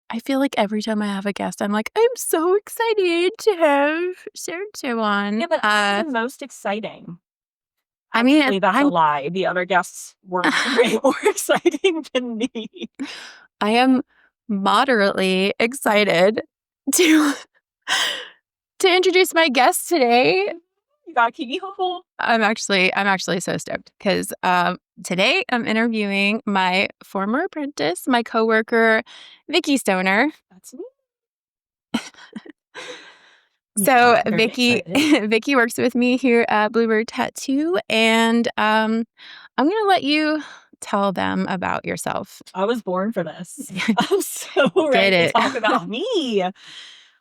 I feel like every time I have a guest, I'm like, I'm so excited to have so on. Yeah, but I'm the most exciting. I mean, Actually, that's a lie. The other guests were way more exciting than me. I am moderately excited to to introduce my guest today. You gotta keep me hopeful. I'm actually so stoked because today I'm interviewing my former apprentice, my coworker, Vicky Stoner. That's me. So Yeah, very Vicky excited. Vicky works with me here at Bluebird Tattoo, and I'm gonna let you tell them about yourself. I was born for this. I'm so Get ready to it? talk about me.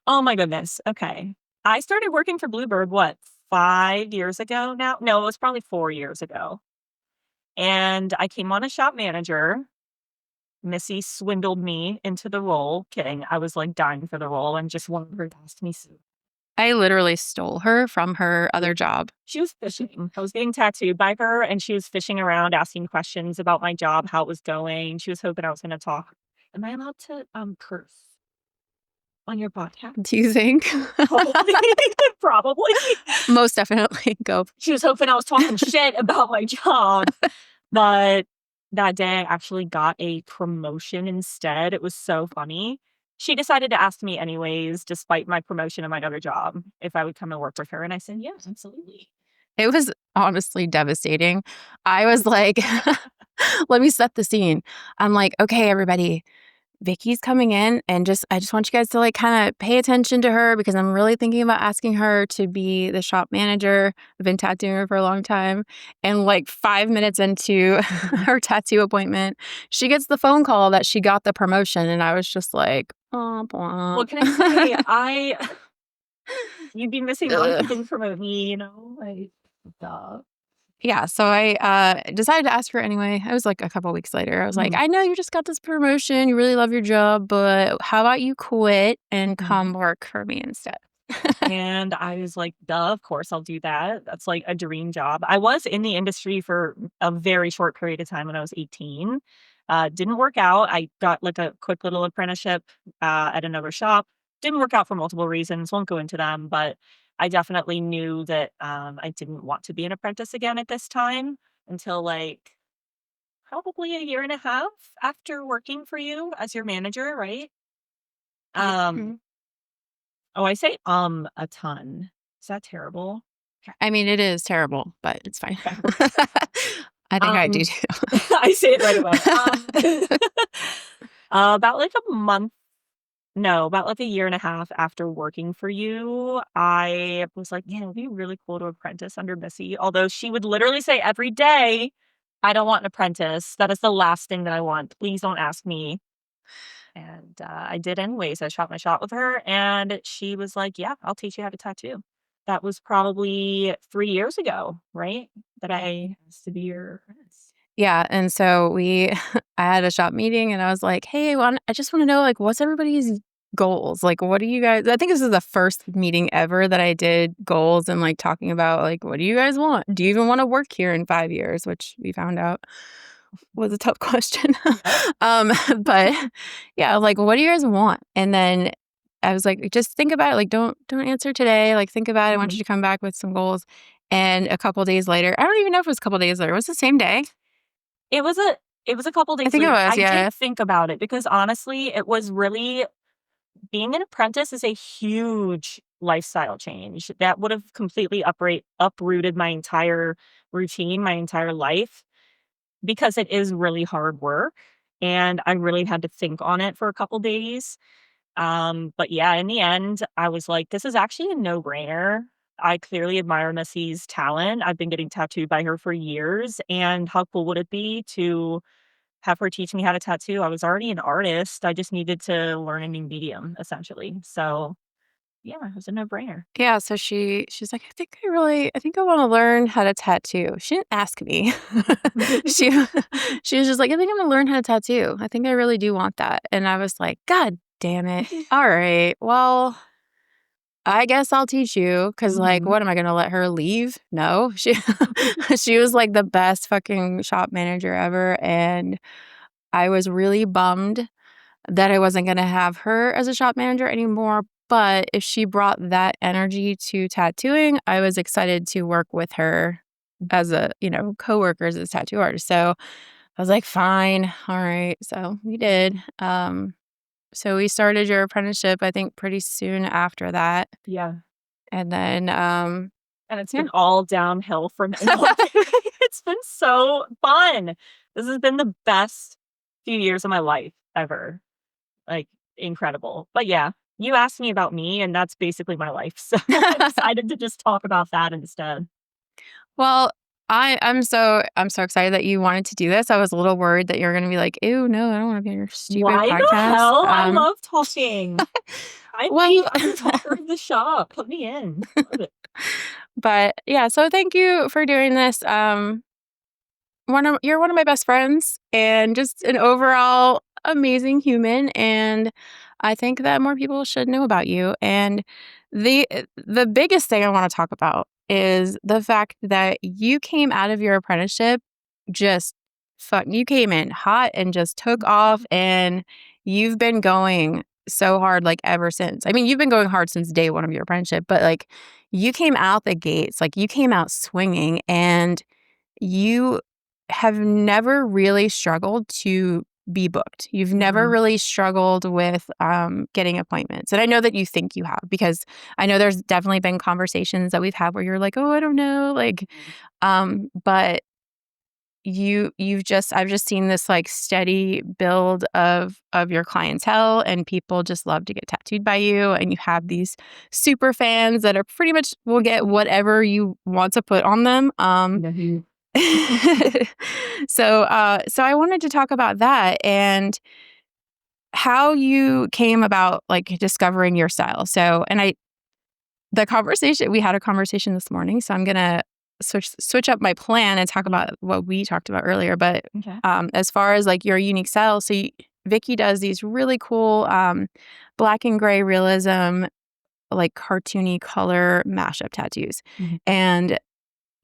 Oh my goodness. Okay. I started working for Bluebird, what, 5 years ago now? No, it was probably 4 years ago. And I came on as shop manager. Missy swindled me into the role. Kidding. I was like dying for the role and just wanted her to ask me soon. I literally stole her from her other job. She was fishing. I was getting tattooed by her, and she was fishing around, asking questions about my job, how it was going. She was hoping I was going to talk. Am I allowed to curse on your podcast? Do you think? Probably. Probably. Most definitely. Go. She was hoping I was talking shit about my job, but that day I actually got a promotion instead. It was so funny. She decided to ask me anyways, despite my promotion in my other job, if I would come and work with her. And I said, yes, absolutely. It was honestly devastating. I was like, let me set the scene. I'm like, okay, everybody, Vicky's coming in, and I just want you guys to like kind of pay attention to her because I'm really thinking about asking her to be the shop manager. I've been tattooing her for a long time. And like 5 minutes into her tattoo appointment, she gets the phone call that she got the promotion. And I was just like, oh, What can I say? You'd be missing one thing from me, like, duh. Yeah, so I decided to ask her anyway. It was like a couple weeks later. I was like, I know you just got this promotion. You really love your job, but how about you quit and come work for me instead? And I was like, duh, of course I'll do that. That's like a dream job. I was in the industry for a very short period of time when I was 18. Didn't work out. I got like a quick little apprenticeship at another shop. Didn't work out for multiple reasons. Won't go into them, but I definitely knew that I didn't want to be an apprentice again at this time until like probably a year and a half after working for you as your manager, right? Um, Oh, I say, a ton. Is that terrible? I mean, it is terrible, but it's fine. Okay. I think I do too. I say it right away. About like a month, no, about like a year and a half after working for you, I was like, "Man, it'd be really cool to apprentice under Missy." Although she would literally say every day, "I don't want an apprentice. That is the last thing that I want. Please don't ask me." And I did anyways. I shot my shot with her, and she was like, "Yeah, I'll teach you how to tattoo." That was probably 3 years ago, right? That I asked to be your apprentice. Yeah, and so I had a shop meeting, and I was like, "Hey, I just want to know, like, what's everybody's goals? Like, what do you guys?" I think this is the first meeting ever that I did goals and like talking about like, what do you guys want? Do you even want to work here in 5 years? Which we found out was a tough question. But yeah, like, what do you guys want? And then I was like, just think about it. Like, don't answer today. Like, think about it. I want you to come back with some goals. And a couple days later, I don't even know if it was a couple days later. It was the same day. It was a couple days I think it later. was, I yeah. did think about it because honestly, it was really being an apprentice is a huge lifestyle change that would have completely uprooted my entire routine, my entire life, because it is really hard work. And I really had to think on it for a couple days. But yeah, in the end, I was like, this is actually a no-brainer. I clearly admire Missy's talent. I've been getting tattooed by her for years. And how cool would it be to have her teach me how to tattoo? I was already an artist. I just needed to learn a new medium, essentially. So yeah, it was a no-brainer. Yeah, so she's like, I think I want to learn how to tattoo. She didn't ask me. she she was just like, I think I'm gonna learn how to tattoo. I think I really do want that. And I was like, God damn it. All right. Well, I guess I'll teach you because like, what am I gonna let her leave? No. She was like the best fucking shop manager ever. And I was really bummed that I wasn't gonna have her as a shop manager anymore, but if she brought that energy to tattooing, I was excited to work with her as a, coworker as a tattoo artist. So I was like, "Fine, alright." So we did. So we started your apprenticeship, I think, pretty soon after that, Yeah. and then, And it's yeah. been all downhill from there. No, I'm kidding. It's been so fun. This has been the best few years of my life ever. Like, incredible. But yeah, you asked me about me, and that's basically my life. So I decided to just talk about that instead. Well, I'm so excited that you wanted to do this. I was a little worried that you're gonna be like, "Ew, no, I don't wanna be on your stupid Why the podcast." hell? I love talking. Well, I'm the talker of the shop. Put me in. Love it. but yeah, so thank you for doing this. You're one of my best friends and just an overall amazing human, and I think that more people should know about you. And the biggest thing I want to talk about is the fact that you came out of your apprenticeship just you came in hot and just took off, and you've been going so hard like ever since. I mean, you've been going hard since day one of your apprenticeship, but like you came out the gates, like you came out swinging, and you have never really struggled to be booked. You've never Mhm. really struggled with, getting appointments, and I know that you think you have because I know there's definitely been conversations that we've had where you're like, "Oh, I don't know," like, Mhm. but you've just I've just seen this, like, steady build of your clientele, and people just love to get tattooed by you, and you have these super fans that are pretty much will get whatever you want to put on them, Mhm. so I wanted to talk about that and how you came about, like, discovering your style. So and I the conversation we had a conversation this morning, so I'm gonna switch up my plan and talk about what we talked about earlier, but, Okay. as far as, like, your unique style, so Vicky does these really cool, black and gray realism, like, cartoony color mashup tattoos, Mhm. and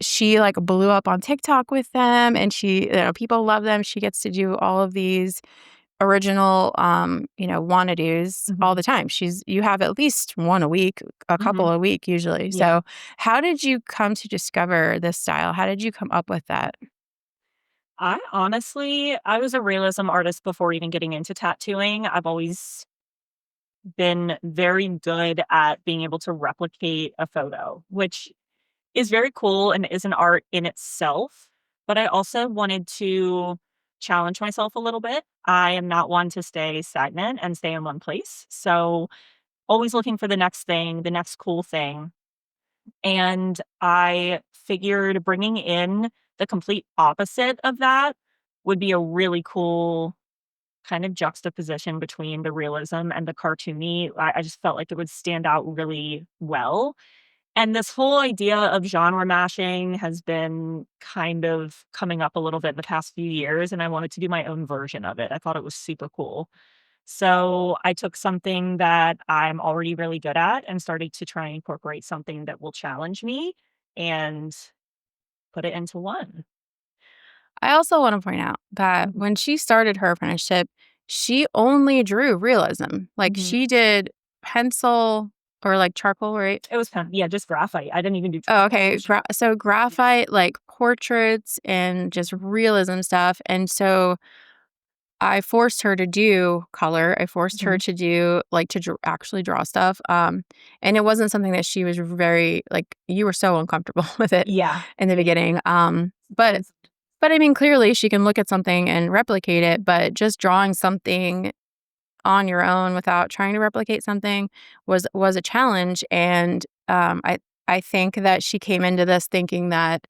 she, like, blew up on TikTok with them, and people love them. She gets to do all of these original, wanna-dos all the Mhm. time. You have at least 1 a week, a couple Mhm. a week usually. Yeah. So, how did you come to discover this style? How did you come up with that? I was a realism artist before even getting into tattooing. I've always been very good at being able to replicate a photo, which is very cool and is an art in itself. But I also wanted to challenge myself a little bit. I am not one to stay stagnant and stay in one place. So, always looking for the next thing, the next cool thing. And I figured bringing in the complete opposite of that would be a really cool kind of juxtaposition between the realism and the cartoony. I just felt like it would stand out really well. And this whole idea of genre mashing has been kind of coming up a little bit the past few years, and I wanted to do my own version of it. I thought it was super cool. So I took something that I'm already really good at and started to try and incorporate something that will challenge me and put it into one. I also wanna point out that Mhm. when she started her apprenticeship, she only drew realism. Like, Mhm. she did pencil or, like, charcoal, right? It was kind of, yeah, just graphite. I didn't even do Oh, charcoal. okay. So graphite, like, portraits and just realism stuff, and so I forced her to do color. I forced her Mhm. to do like, to actually draw stuff, and it wasn't something that she was very like, you were so uncomfortable with it Yeah. in the Yeah. beginning, but I mean, clearly, she can look at something and replicate it, but just drawing something on your own without trying to replicate something was a challenge, and, I think that she came into this thinking that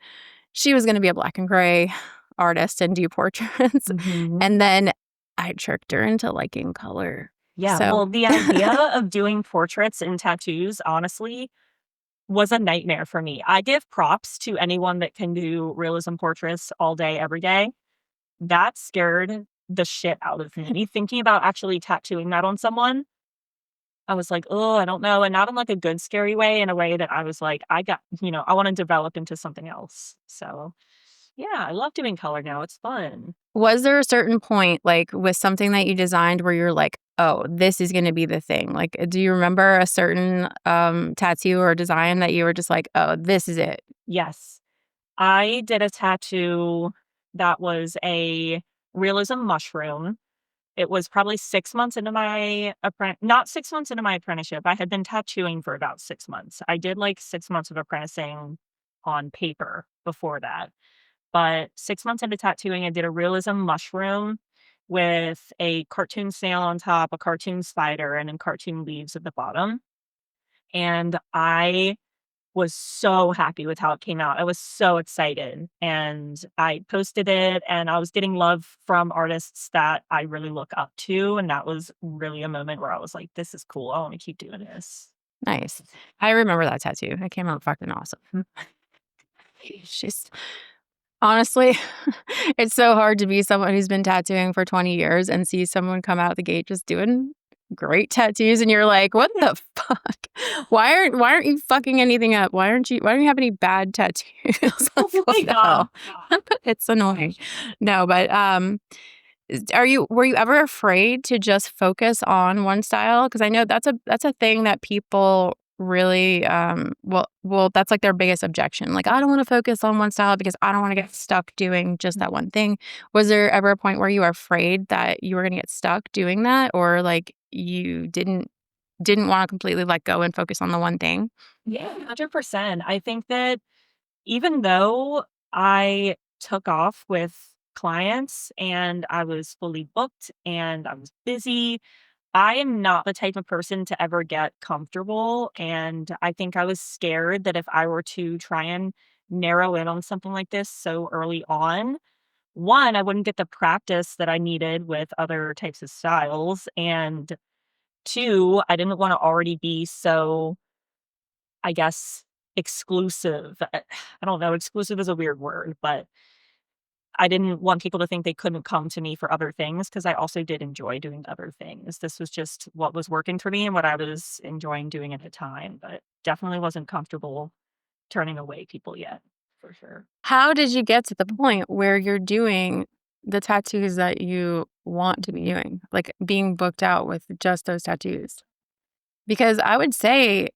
she was gonna be a black and gray artist and do portraits, Mhm. and then I tricked her into liking color. Yeah, So well, the idea of doing portraits and tattoos, honestly, was a nightmare for me. I give props to anyone that can do realism portraits all day, every day. That scared the shit out of me. Thinking about actually tattooing that on someone, I was like, "Oh, I don't know," and not in, like, a good scary way, in a way that I was like, I wanna develop into something else. So, yeah, I love doing color now, it's fun. was there a certain point, like, with something that you designed where you're like, "Oh, this is gonna be the thing." Like, do you remember a certain, tattoo or design that you were just like, "Oh, this is it." Yes. I did a tattoo that was a realism mushroom. It was probably 6 months into my not 6 months into my apprenticeship. I had been tattooing for about 6 months. I did, like, 6 months of apprenticing on paper before that. But 6 months into tattooing, I did a realism mushroom with a cartoon snail on top, a cartoon spider, and then cartoon leaves at the bottom. And I was so happy with how it came out. I was so excited, and I posted it, and I was getting love from artists that I really look up to, and that was really a moment where I was like, "This is cool. I wanna keep doing this." Nice. I remember that tattoo. It came out fucking awesome. She's honestly, it's so hard to be someone who's been tattooing for 20 years and see someone come out the gate just doing great tattoos, and you're like, "What the fuck? Why aren't you fucking anything up? Why don't you have any bad tattoos?" Like, Oh what my the hell? god. It's annoying. No, but, were you ever afraid to just focus on one style? Because I know that's a thing that people really, that's like their biggest objection. Like, "I don't wanna focus on one style because I don't wanna get stuck doing just that one thing." Was there ever a point where you were afraid that you were gonna get stuck doing that, or, like, you didn't wanna completely let go and focus on the one thing? Yeah, 100%. I think that even though I took off with clients and I was fully booked and I was busy, I am not the type of person to ever get comfortable. And I think I was scared that if I were to try and narrow in on something like this so early on, one, I wouldn't get the practice that I needed with other types of styles. And two, I didn't want to already be so, I guess, exclusive. I don't know, exclusive is a weird word, but I didn't want people to think they couldn't come to me for other things because I also did enjoy doing other things. This was just what was working for me and what I was enjoying doing at the time, but definitely wasn't comfortable turning away people yet, for sure. How did you get to the point where you're doing the tattoos that you want to be doing? Like, being booked out with just those tattoos? Because I would say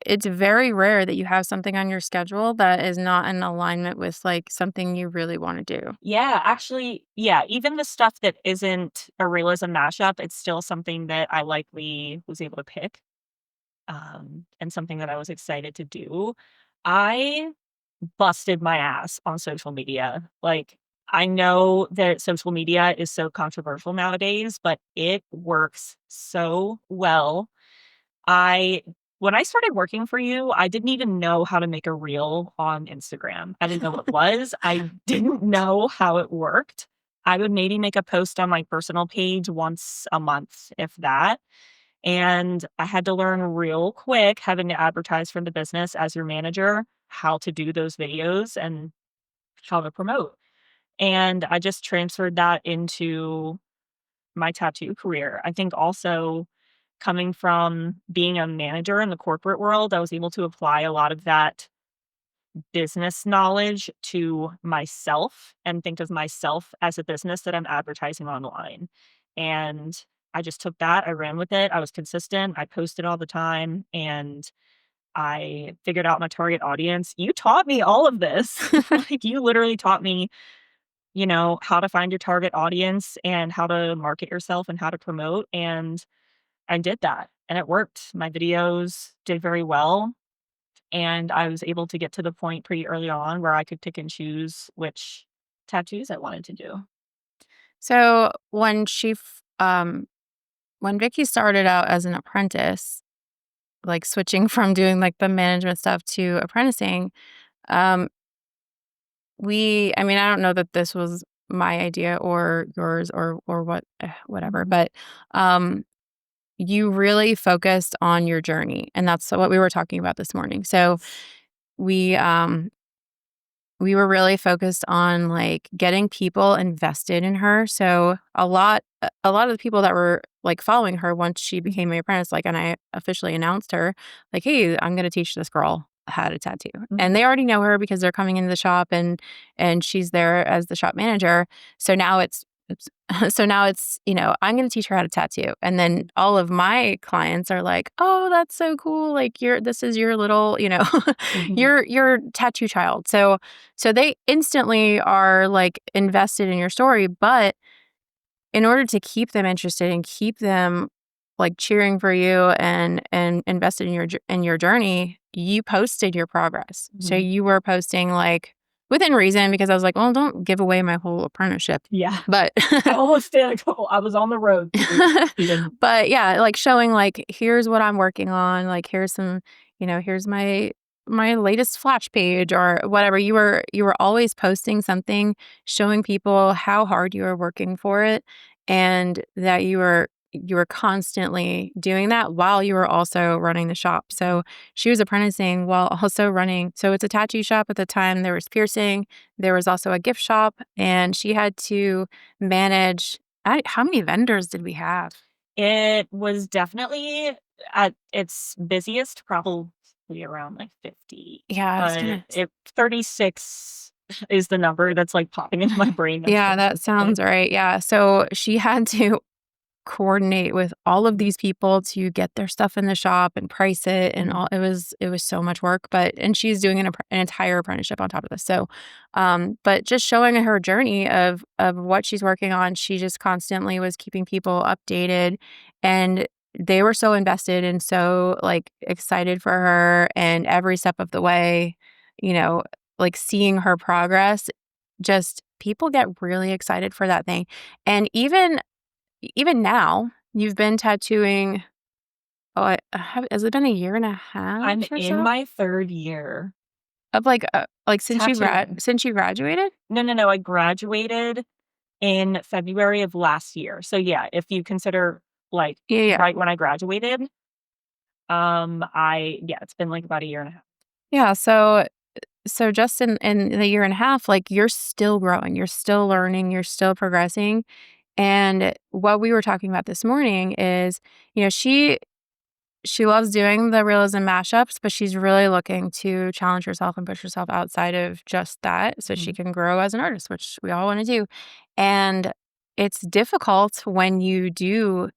it's very rare that you have something on your schedule that is not in alignment with, like, something you really wanna do. Yeah, actually, yeah, even the stuff that isn't a realism mashup, it's still something that I likely was able to pick, and something that I was excited to do. I busted my ass on social media. Like, I know that social media is so controversial nowadays, but it works so well. I When I started working for you, I didn't even know how to make a reel on Instagram. I didn't know what it was. I didn't know how it worked. I would maybe make a post on my personal page once a month, if that. And I had to learn real quick, having to advertise for the business as your manager, how to do those videos and how to promote. And I just transferred that into my tattoo career. I think also coming from being a manager in the corporate world, I was able to apply a lot of that business knowledge to myself and think of myself as a business that I'm advertising online. And I just took that, I ran with it, I was consistent, I posted all the time, and I figured out my target audience. You taught me all of this. Like, you literally taught me, how to find your target audience and how to market yourself and how to promote. And I did that and it worked. My videos did very well. And I was able to get to the point pretty early on where I could pick and choose which tattoos I wanted to do. So, when Vicky started out as an apprentice, like, switching from doing, like, the management stuff to apprenticing, um, I mean, I don't know that this was my idea or yours or whatever, Mhm. but, you really focused on your journey, and that's what we were talking about this morning. So, Yes. we, um we were really focused on, like, getting people invested in her. So a lot of the people that were, like, following her once she became an apprentice, like, and I officially announced her, like, "Hey, I'm gonna teach this girl how to tattoo." And Mhm. they already know her because they're coming into the shop and she's there as the shop manager. So now oops. So now it's, I'm gonna teach her how to tattoo, and then all of my clients are like, "Oh, that's so cool, like, this is your little, Mhm. your tattoo child." So they instantly are, like, invested in your story, but in order to keep them interested and keep them, like, cheering for you and invested in your journey, you posted your progress. So Mhm. you were posting, like, within reason because I was like, "Well, don't give away my whole apprenticeship." Yeah. But I almost did. I was on the road to even. but yeah, like, showing, like, here's what I'm working on, like, here's some, here's my latest flash page or whatever. You were always posting something, showing people how hard you were working for it, and that you were constantly doing that while you were also running the shop. So she was apprenticing while also running. So it's a tattoo shop at the time. There was piercing, there was also a gift shop, and she had to manage. How many vendors did we have? It was definitely at its busiest, probably around, like, 50, Yeah, I was but gonna it 36 is the number that's, like, popping into my brain, Yeah, that unfortunately. sounds right, yeah, so she had to coordinate with all of Mhm, these people to get their stuff in the shop and price it and mhm, all. It was so much work, and she's doing an entire apprenticeship on top of this, so, but just showing her journey of what she's working on, she just constantly was keeping people updated, and they were so invested and so, like, excited for her, and every step of the way, you know, like, seeing her progress, just people get really excited for that thing, and even now, you've been tattooing, has it been a year and a half I'm or in so? my 3rd year Of, like, tattooing. since you graduated? No, no, no, I graduated in February of last year, so, yeah, if you consider, like, Yeah, yeah. right when I graduated, it's been, like, about a year and a half. Yeah, so just in the year and a half, like, you're still growing, you're still learning, you're still progressing, and what we were talking about this morning is, she loves doing the realism mashups, but she's really looking to challenge herself and push herself outside of just that so she Mhm, can grow as an artist, which we all wanna do. And it's difficult when you do,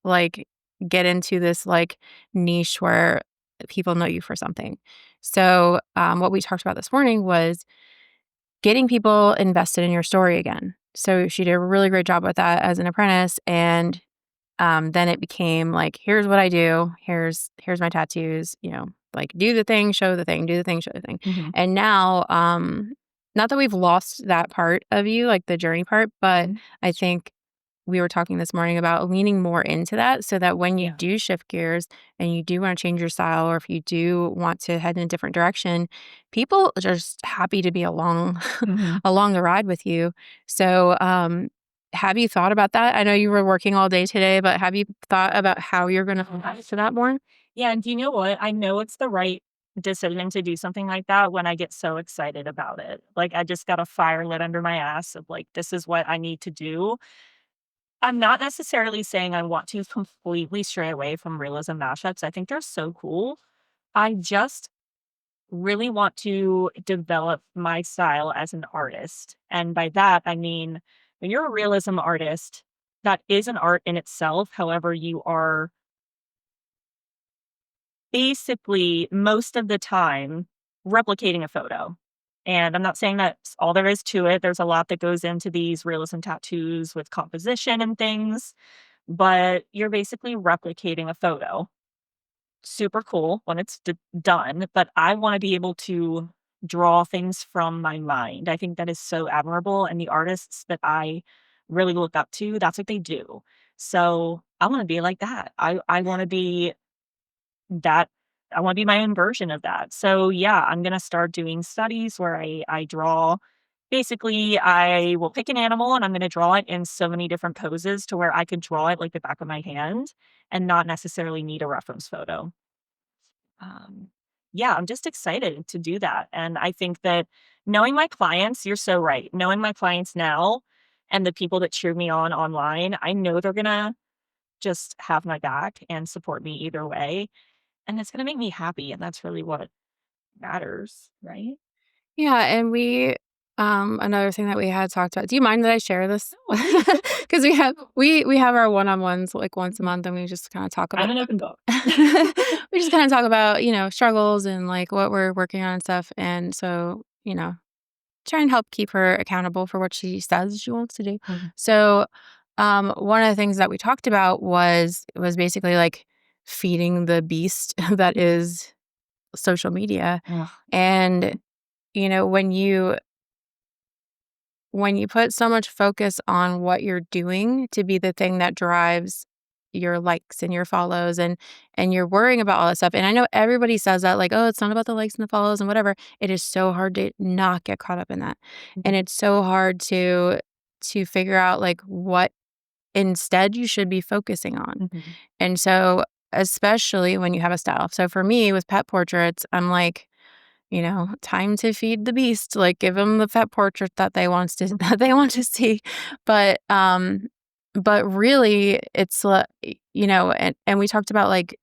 like, get into this, like, niche where people know you for something. So, what we talked about this morning was getting people invested in your story again. So she did a really great job with that as an apprentice, and then it became like, here's what I do. Here's my tattoos, like, do the thing, show the thing, do the thing, show the thing. mhm, And now, not that we've lost that part of you, like the journey part, but mhm, I think we were talking this morning about leaning more into that so that when you yeah, do shift gears and you do want to change your style, or if you do want to head in a different direction, people are just happy to be along mhm. along the ride with you. So, have you thought about that? I know you were working all day today, but have you thought about how you're going to apply to that more? Yeah, and do you know what? I know it's the right decision to do something like that when I get so excited about it. Like, I just got a fire lit under my ass of, like, this is what I need to do. I'm not necessarily saying I want to completely stray away from realism mashups. I think they're so cool. I just really want to develop my style as an artist. And by that, I mean, when you're a realism artist, that is an art in itself. However, you are basically, most of the time, replicating a photo. And I'm not saying that's all there is to it. There's a lot that goes into these realism tattoos with composition and things, but you're basically replicating a photo. Super cool when it's done, but I want to be able to draw things from my mind. I think that is so admirable. And the artists that I really look up to, that's what they do. So I want to be like that. I want to be that I wanna be my own version of that. So, yeah, I'm gonna start doing studies where I draw. Basically, I will pick an animal and I'm gonna draw it in so many different poses to where I could draw it like the back of my hand and not necessarily need a reference photo. Um, yeah, I'm just excited to do that, and I think that knowing my clients, you're so right. Knowing my clients now and the people that cheer me on online, I know they're gonna just have my back and support me either way. And it's gonna make me happy, and that's really what matters, right? Yeah, and Another thing that we had talked about, do you mind that I share this? No, please do. Because we have our one-on-ones, like, once a Mhm. month, and we just kinda talk I'm about an open book. we just kinda talk about, struggles and, like, what we're working on and stuff, and so, try and help keep her accountable for what she says she wants to do. Mhm. So, one of the things that we talked about was basically, like, feeding the beast that is social media, Ugh. and, you know, when you put so much focus on what you're doing to be the thing that drives your likes and your follows and you're worrying about all that stuff. And I know everybody says that like, oh, it's not about the likes and the follows and whatever. It is so hard to not get caught up in that. And Mhm. it's so hard to figure out like what instead you should be focusing on. Mhm. And so especially when you have a style. So for me with pet portraits, I'm like, time to feed the beast, like, give them the pet portrait that they wants to that they want to see. But, but really, it's, and we talked about, like,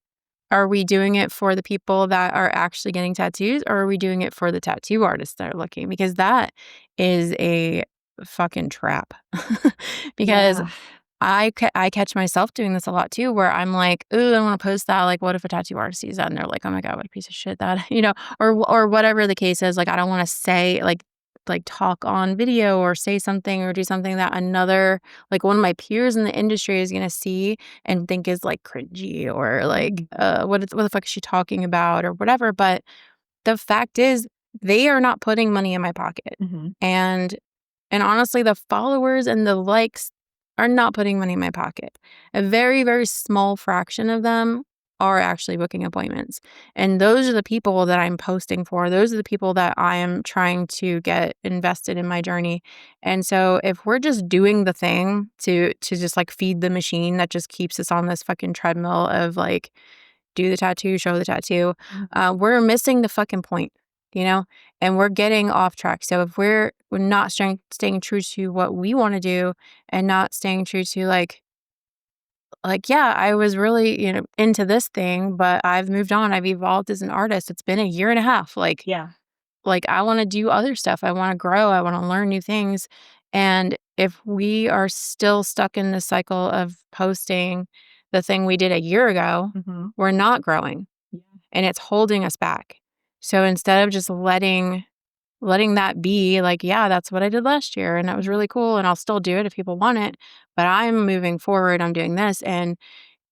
are we doing it for the people that are actually getting tattoos, or are we doing it for the tattoo artists that are looking? Because that is a fucking trap. Because Yeah. I catch myself doing this a lot too, where I'm like, "Ooh, I wanna post that." Like, what if a tattoo artist sees that and they're like, "Oh my god, what a piece of shit that," or whatever the case is. Like, I don't wanna say, like, talk on video or say something or do something that another like, one of my peers in the industry is gonna see and think is, like, cringy or like, Mhm. What the fuck is she talking about?" or whatever, but the fact is they are not putting money in my pocket. Mhm. And honestly, the followers and the likes are not putting money in my pocket. A very, very small fraction of them are actually booking appointments. And those are the people that I'm posting for. Those are the people that I am trying to get invested in my journey. And so if we're just doing the thing to just like feed the machine that just keeps us on this fucking treadmill of like do the tattoo, show the tattoo, Mhm. we're missing the fucking point, you know? And we're getting off track. So if we're not staying true to what we wanna do and not staying true to, yeah, I was really, into this thing, but I've moved on, I've evolved as an artist. It's been a year and a half. Yeah. I wanna do other stuff. I wanna grow. I wanna learn new things. And if we are still stuck in this cycle of posting the thing we did a year ago, Mhm. we're not growing Yeah. and it's holding us back. So instead of just letting that be like, yeah, that's what I did last year and that was Mhm. really cool and I'll still do it if people want it, but I'm moving forward, I'm doing this. And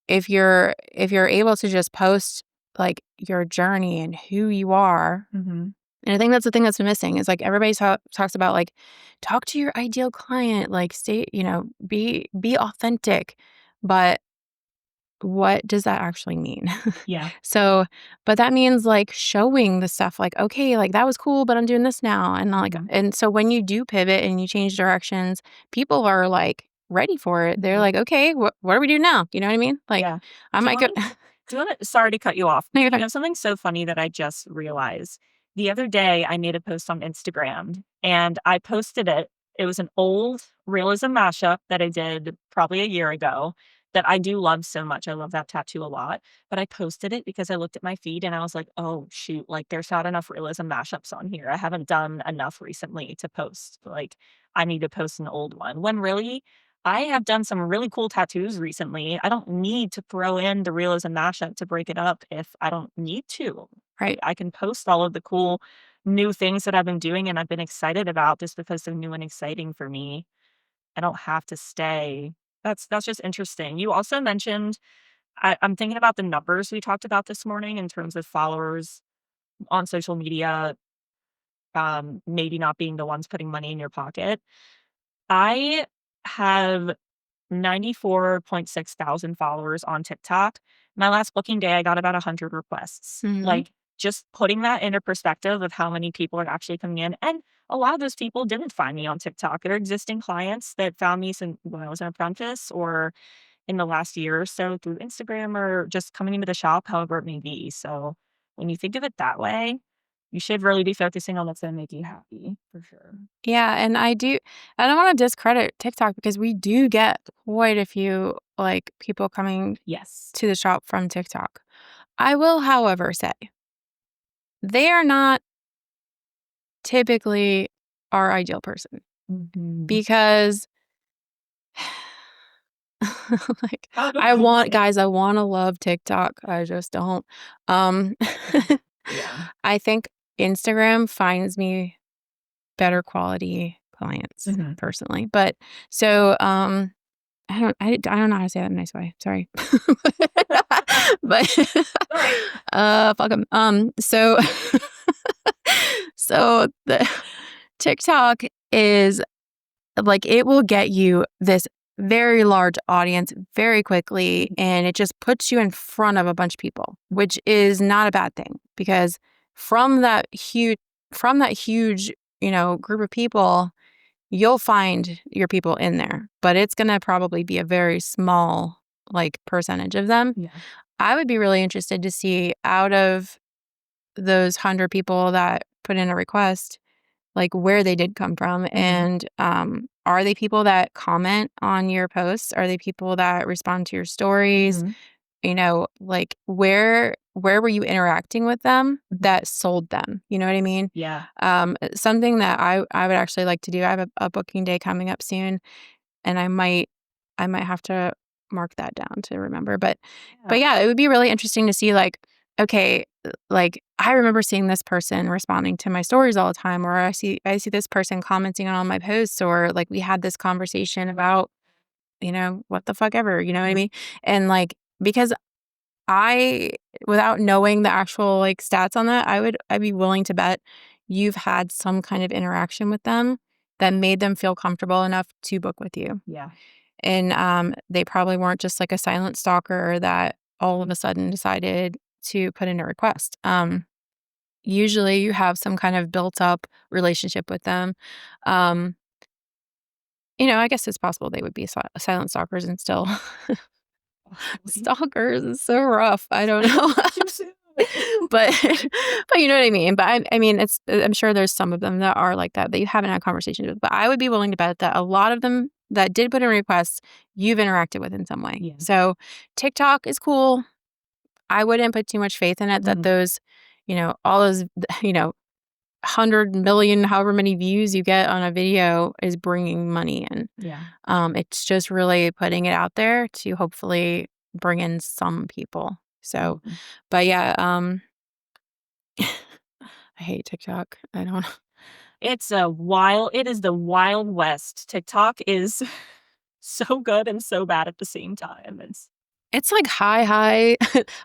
if you're able to just post like your journey and who you are, Mhm. and I think that's the thing that's missing is like everybody talks about like talk to your ideal client, like stay, be authentic. But what does that actually mean? Yeah. So, but that means like showing the stuff like, okay, like that was cool, but I'm doing this now. Mhm. And so when you do pivot and you change directions, people are like ready for it. They're Mhm. like, okay, what do we do now? You know what I mean? Like Yeah. I Do you might go, wanna do you wanna sorry to cut you off. no, you're You fine. know, something so funny that I just realized. The other day, I made a post on Instagram, and I posted it. It was an old realism mashup that I did probably a year ago that I do love so much. I love that tattoo a lot, but I posted it because I looked at my feed and I was like, "Oh, shoot, like, there's not enough realism mashups on here. I haven't done enough recently to post. Like, I need to post an old one." When really, I have done some really cool tattoos recently. I don't need to throw in the realism mashup to break it up if I don't need to. Right. I can post all of the cool new things that I've been doing and I've been excited about just because they're new and exciting for me. I don't have to stay. That's just interesting. You also mentioned I'm thinking about the numbers we talked about this morning in terms of followers on social media, maybe not being the ones putting money in your pocket. I have 94.6 thousand followers on TikTok. My last booking day, I got about 100 requests. Hmm. Like, just putting that into perspective of how many people are actually coming in. And a lot of those people didn't find me on TikTok. They're existing clients that found me since when I was an apprentice or in the last year or so through Instagram or just coming into the shop, however it may be. So when you think of it that way, you should really be focusing on what's going to make you happy for sure. Yeah, and I don't want to discredit TikTok because we do get quite a few like people coming Yes. to the shop from TikTok. I will, however, say they are not typically our ideal person Mhm. because like Out of I the want way. guys, I want to love TikTok. I just don't. Um Yeah. I think Instagram finds me better quality clients Mhm. personally. But so I don't know how to say that in a nice way. Sorry. But Alright. fuck 'em. So the TikTok is like it will get you this very large audience very quickly Mhm. and it just puts you in front of a bunch of people, which is not a bad thing because from that huge group of people, you'll find your people in there, but it's going to probably be a very small like percentage of them. Yeah. I would be really interested to see out of those 100 people that put in a request, like where they did come from. Mhm. And are they people that comment on your posts? Are they people that respond to your stories? Mhm. Like where were you interacting with them Mhm. that sold them? You know what I mean? Yeah. Something that I would actually like to do. I have a booking day coming up soon, and I might have to mark that down to remember. But Yeah. yeah, it would be really interesting to see like, okay, like I remember seeing this person responding to my stories all the time, or I see this person commenting on all my posts, or like we had this conversation about, what the fuck ever, you know what I Mhm. mean? And like because I without knowing the actual like stats on that, I'd be willing to bet you've had some kind of interaction with them that made them feel comfortable enough to book with you. Yeah. And, they probably weren't just like a silent stalker that all of a sudden decided to put in a request. Usually you have some kind of built up relationship with them. Um, I guess it's possible they would be silent stalkers and still Possibly. stalkers is so rough. I don't know. Too soon. But but you know what I mean? But I mean, I'm sure there's some of them that are like that you haven't had conversations with, but I would be willing to bet that a lot of them that did put in requests, you've interacted with in some way. Yeah. So TikTok is cool. I wouldn't put too much faith in it that Mhm. those, all those, 100 million, however many views you get on a video is bringing money in. Yeah. It's just really putting it out there to hopefully bring in some people. So, Mhm. but yeah, I hate TikTok. I don't It is the Wild West. TikTok is so good and so bad at the same time. It's, it's like high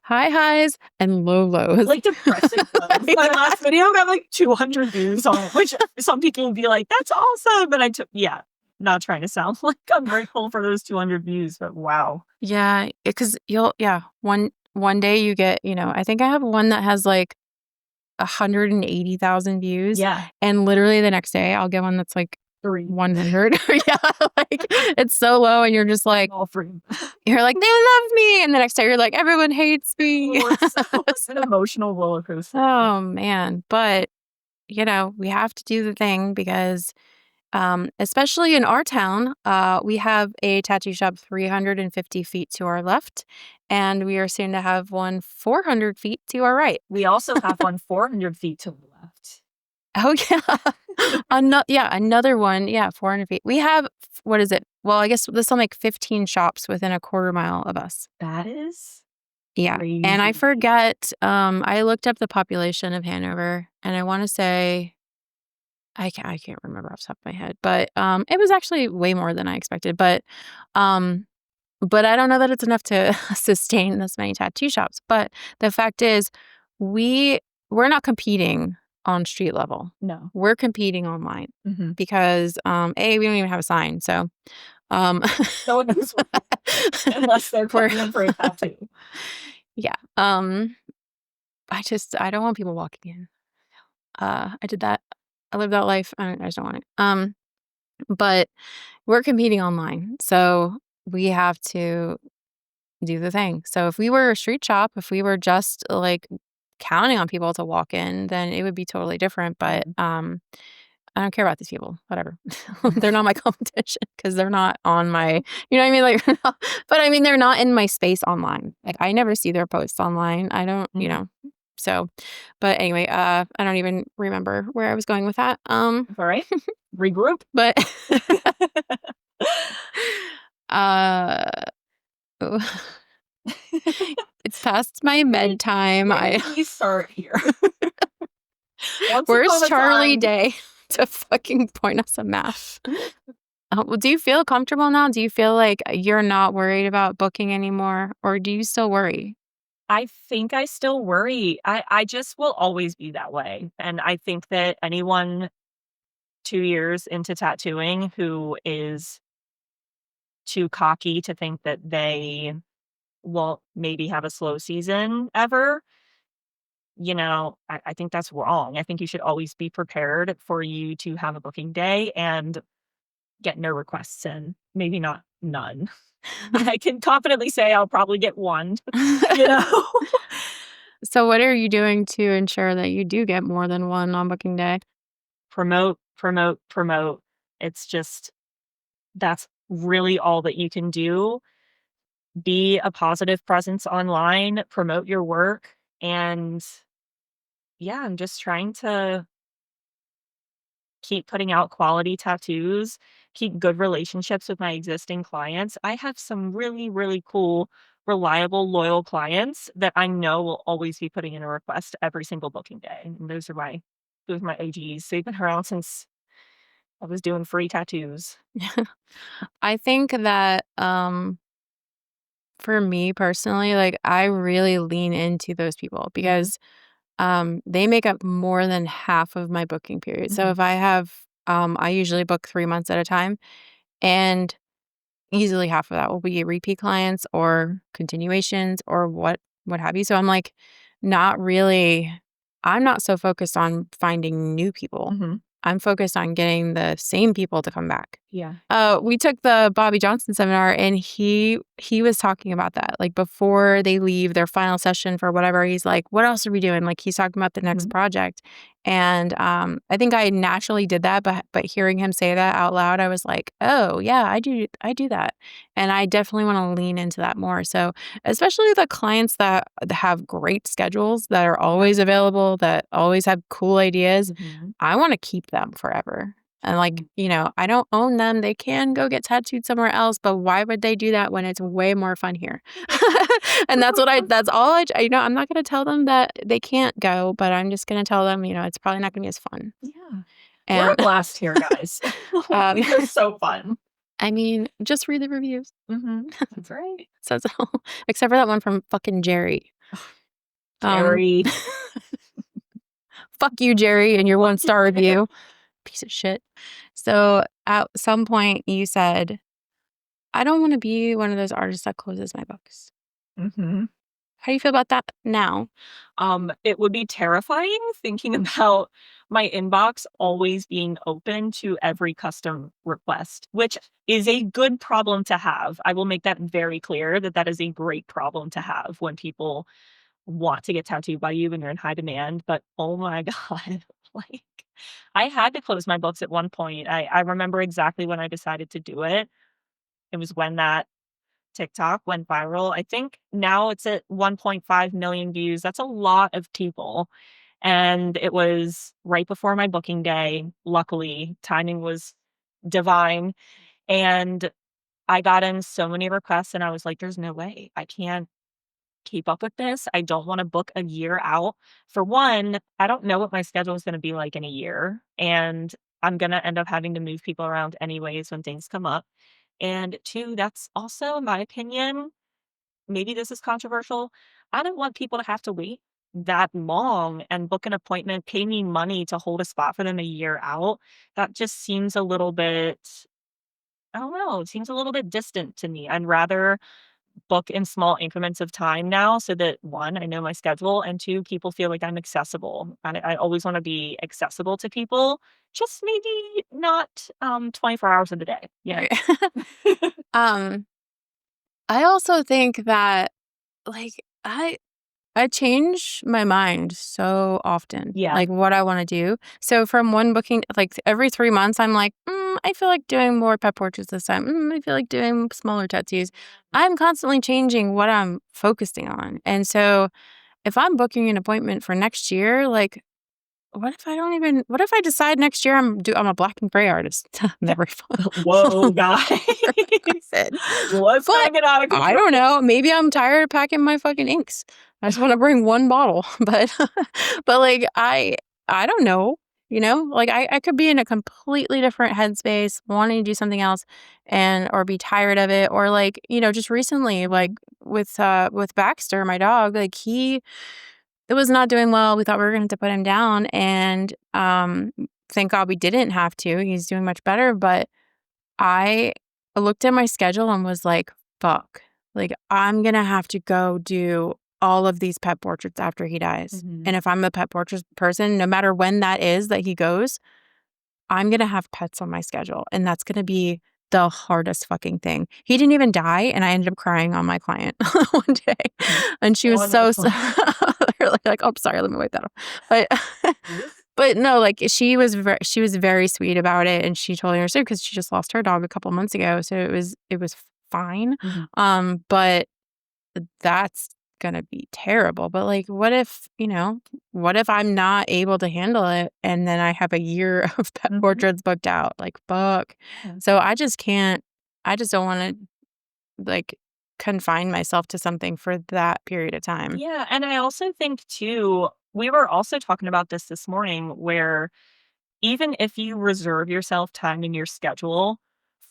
highs and low lows. like, depressing lows. My Yeah. last video got, like, 200 views on it, which some people would be like, "That's awesome," and I took yeah, not trying to sound like I'm grateful for those 200 views, but wow. Yeah, because one day you get, I think I have one that has like 180,000 views, Yeah. and literally the next day I'll get one that's like 3. 100. Yeah, like it's so low, and you're just like, All 3. you're like, they love me, and the next day you're like, everyone hates me. Oh, it's an emotional roller coaster. Oh man, but we have to do the thing because especially in our town, we have a tattoo shop 350 feet to our left, and we are soon to have one 400 feet to our right. We also have one 400 feet to the left. Oh, yeah. Another one. Yeah, 400 feet. We have, what is it? Well, I guess this will make 15 shops within a quarter mile of us. That is Yeah. And I crazy. forget, I looked up the population of Hanover, and I want to say, I can't remember off the top of my head, but it was actually way more than I expected. Um, but I don't know that it's enough to sustain this many tattoo shops. But the fact is, we we're not competing on street level. No. We're competing online Mhm. because A, we don't even have a sign. So um No one knows what unless they're we're coming in for a tattoo. yeah. I don't want people walking in. I did that. I lived that life. I just don't want it. But we're competing online. So we have to do the thing. So if we were a street shop, if we were just like counting on people to walk in, then it would be totally different. But Mhm. I don't care about these people. Whatever. Mhm. They're not my competition because they're not on my, you know what I mean? Like, but I mean, they're not in my space online. Like, I never see their posts online. I don't, Mhm. So, but anyway, I don't even remember where I was going with that. All right. Regroup. But uh, it's past my med time. Where did we start here? Once Where's upon a Charlie time. Day to fucking point us a map? Well, do you feel comfortable now? Do you feel like you're not worried about booking anymore, or do you still worry? I think I still worry. I just will always be that way. And I think that anyone 2 years into tattooing who is too cocky to think that they won't maybe have a slow season ever, I think that's wrong. I think you should always be prepared for you to have a booking day and get no requests in. Maybe not none. I can confidently say I'll probably get one, you know? So what are you doing to ensure that you do get more than one on booking day? Promote, promote, promote. It's just that's really all that you can do. Be a positive presence online, promote your work, and yeah, I'm just trying to keep putting out quality tattoos, keep good relationships with my existing clients. I have some really, really cool, reliable, loyal clients that I know will always be putting in a request every single booking day. And those are my OGs. They've been around since I was doing free tattoos. I think that for me personally, like I really lean into those people Mhm, because they make up more than half of my booking period. So mhm, if I have I usually book 3 months at a time, and easily half of that will be repeat clients or continuations or what have you. So I'm like not really I'm not so focused on finding new people. mhm. I'm focused on getting the same people to come back. Yeah. We took the Bobby Johnson seminar, and he was talking about that. Like before they leave their final session for whatever, he's like, "What else are we doing?" Like he's talking about the next Mhm. project. And I think I naturally did that, but hearing him say that out loud, I was like, "Oh, yeah, I do that." And I definitely want to lean into that more. So, especially the clients that have great schedules, that are Yeah. always available, that always have cool ideas, Mhm. I want to keep them forever. And like, I don't own them. They can go get tattooed somewhere else, but why would they do that when it's way more fun here? And that's all I'm not going to tell them that they can't go, but I'm just going to tell them, it's probably not going to be as fun. Yeah. We're a And blast here, guys. um, We are so fun. I mean, just read the reviews. Mhm. That's right. Says it all, except for that one from fucking Jerry. Um, Jerry. fuck you, Jerry, and your 1-star review. Piece of shit. So at some point you said, I don't want to be one of those artists that closes my books. Mhm. How do you feel about that now? It would be terrifying thinking about my inbox always being open to every custom request, which is a good problem to have. I will make that very clear that that is a great problem to have when people want to get tattooed by you and you're in high demand. But oh my God, like I had to close my books at one point. I remember exactly when I decided to do it. It was when that TikTok went viral. I think now it's at 1.5 million views. That's a lot of people. And it was right before my booking day. Luckily, timing was divine. And I got in so many requests, and I was like, there's no way. I can't keep up with this. I don't want to book a year out. For one, I don't know what my schedule is going to be like in a year. And I'm going to end up having to move people around anyways when things come up. And two, that's also, in my opinion, maybe this is controversial. I don't want people to have to wait that long and book an appointment, pay me money to hold a spot for them a year out. That just seems a little bit, I don't know, it seems a little bit distant to me. I'd rather book in small increments of time now so that one, I know my schedule, and two, people feel like I'm accessible. I always want to be accessible to people, just maybe not 24 hours of the day. Yeah. Right. um, I also think that like I change my mind so often, Yeah. like what I want to do. So from one booking, like every 3 months, I'm like, I feel like doing more pet portraits this time. I feel like doing smaller tattoos. I'm constantly changing what I'm focusing on. And so if I'm booking an appointment for next year, like, what if I decide next year I'm a black and gray artist? Never Whoa, guys. said. What's But gonna get out of I control? don't know. Maybe I'm tired of packing my fucking inks. I just want to bring one bottle. But like I don't know. Like I could be in a completely different headspace, wanting to do something else or be tired of it. Or like, just recently, like Mhm, with Baxter, my dog, like he it was not doing well. We thought we were gonna have to put him down and thank God we didn't have to. He's doing much better. But I looked at my schedule and was like, "Fuck. Like, I'm gonna have to go do all of these pet portraits after he dies." mhm, And if I'm a pet portrait person, no matter when that is that he goes, I'm gonna have pets on my schedule, and that's gonna be the hardest fucking thing. He didn't even die, and I ended up crying on my client one day, mhm. and she was so Wonderful. so like, "Oh, sorry, let me wipe that off." But but no, like, she was very sweet about it, and she totally understood because she just lost her dog a couple months ago, so it was fine. Mhm, But that's gonna be terrible. But, like, what if I'm not able to handle it and then I have a year of pet mhm. portraits booked out? Like, fuck. Yeah. So I just don't wanna, like, confine myself to something for that period of time. Yeah, and I also think too, we were also talking about this morning where even if you reserve yourself time in your schedule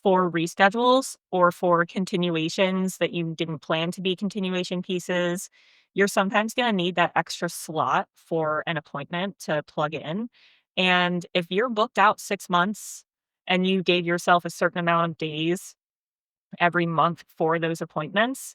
for reschedules or for continuations that you didn't plan to be continuation pieces, you're sometimes going to need that extra slot for an appointment to plug in. And if you're booked out 6 months and you gave yourself a certain amount of days every month for those appointments,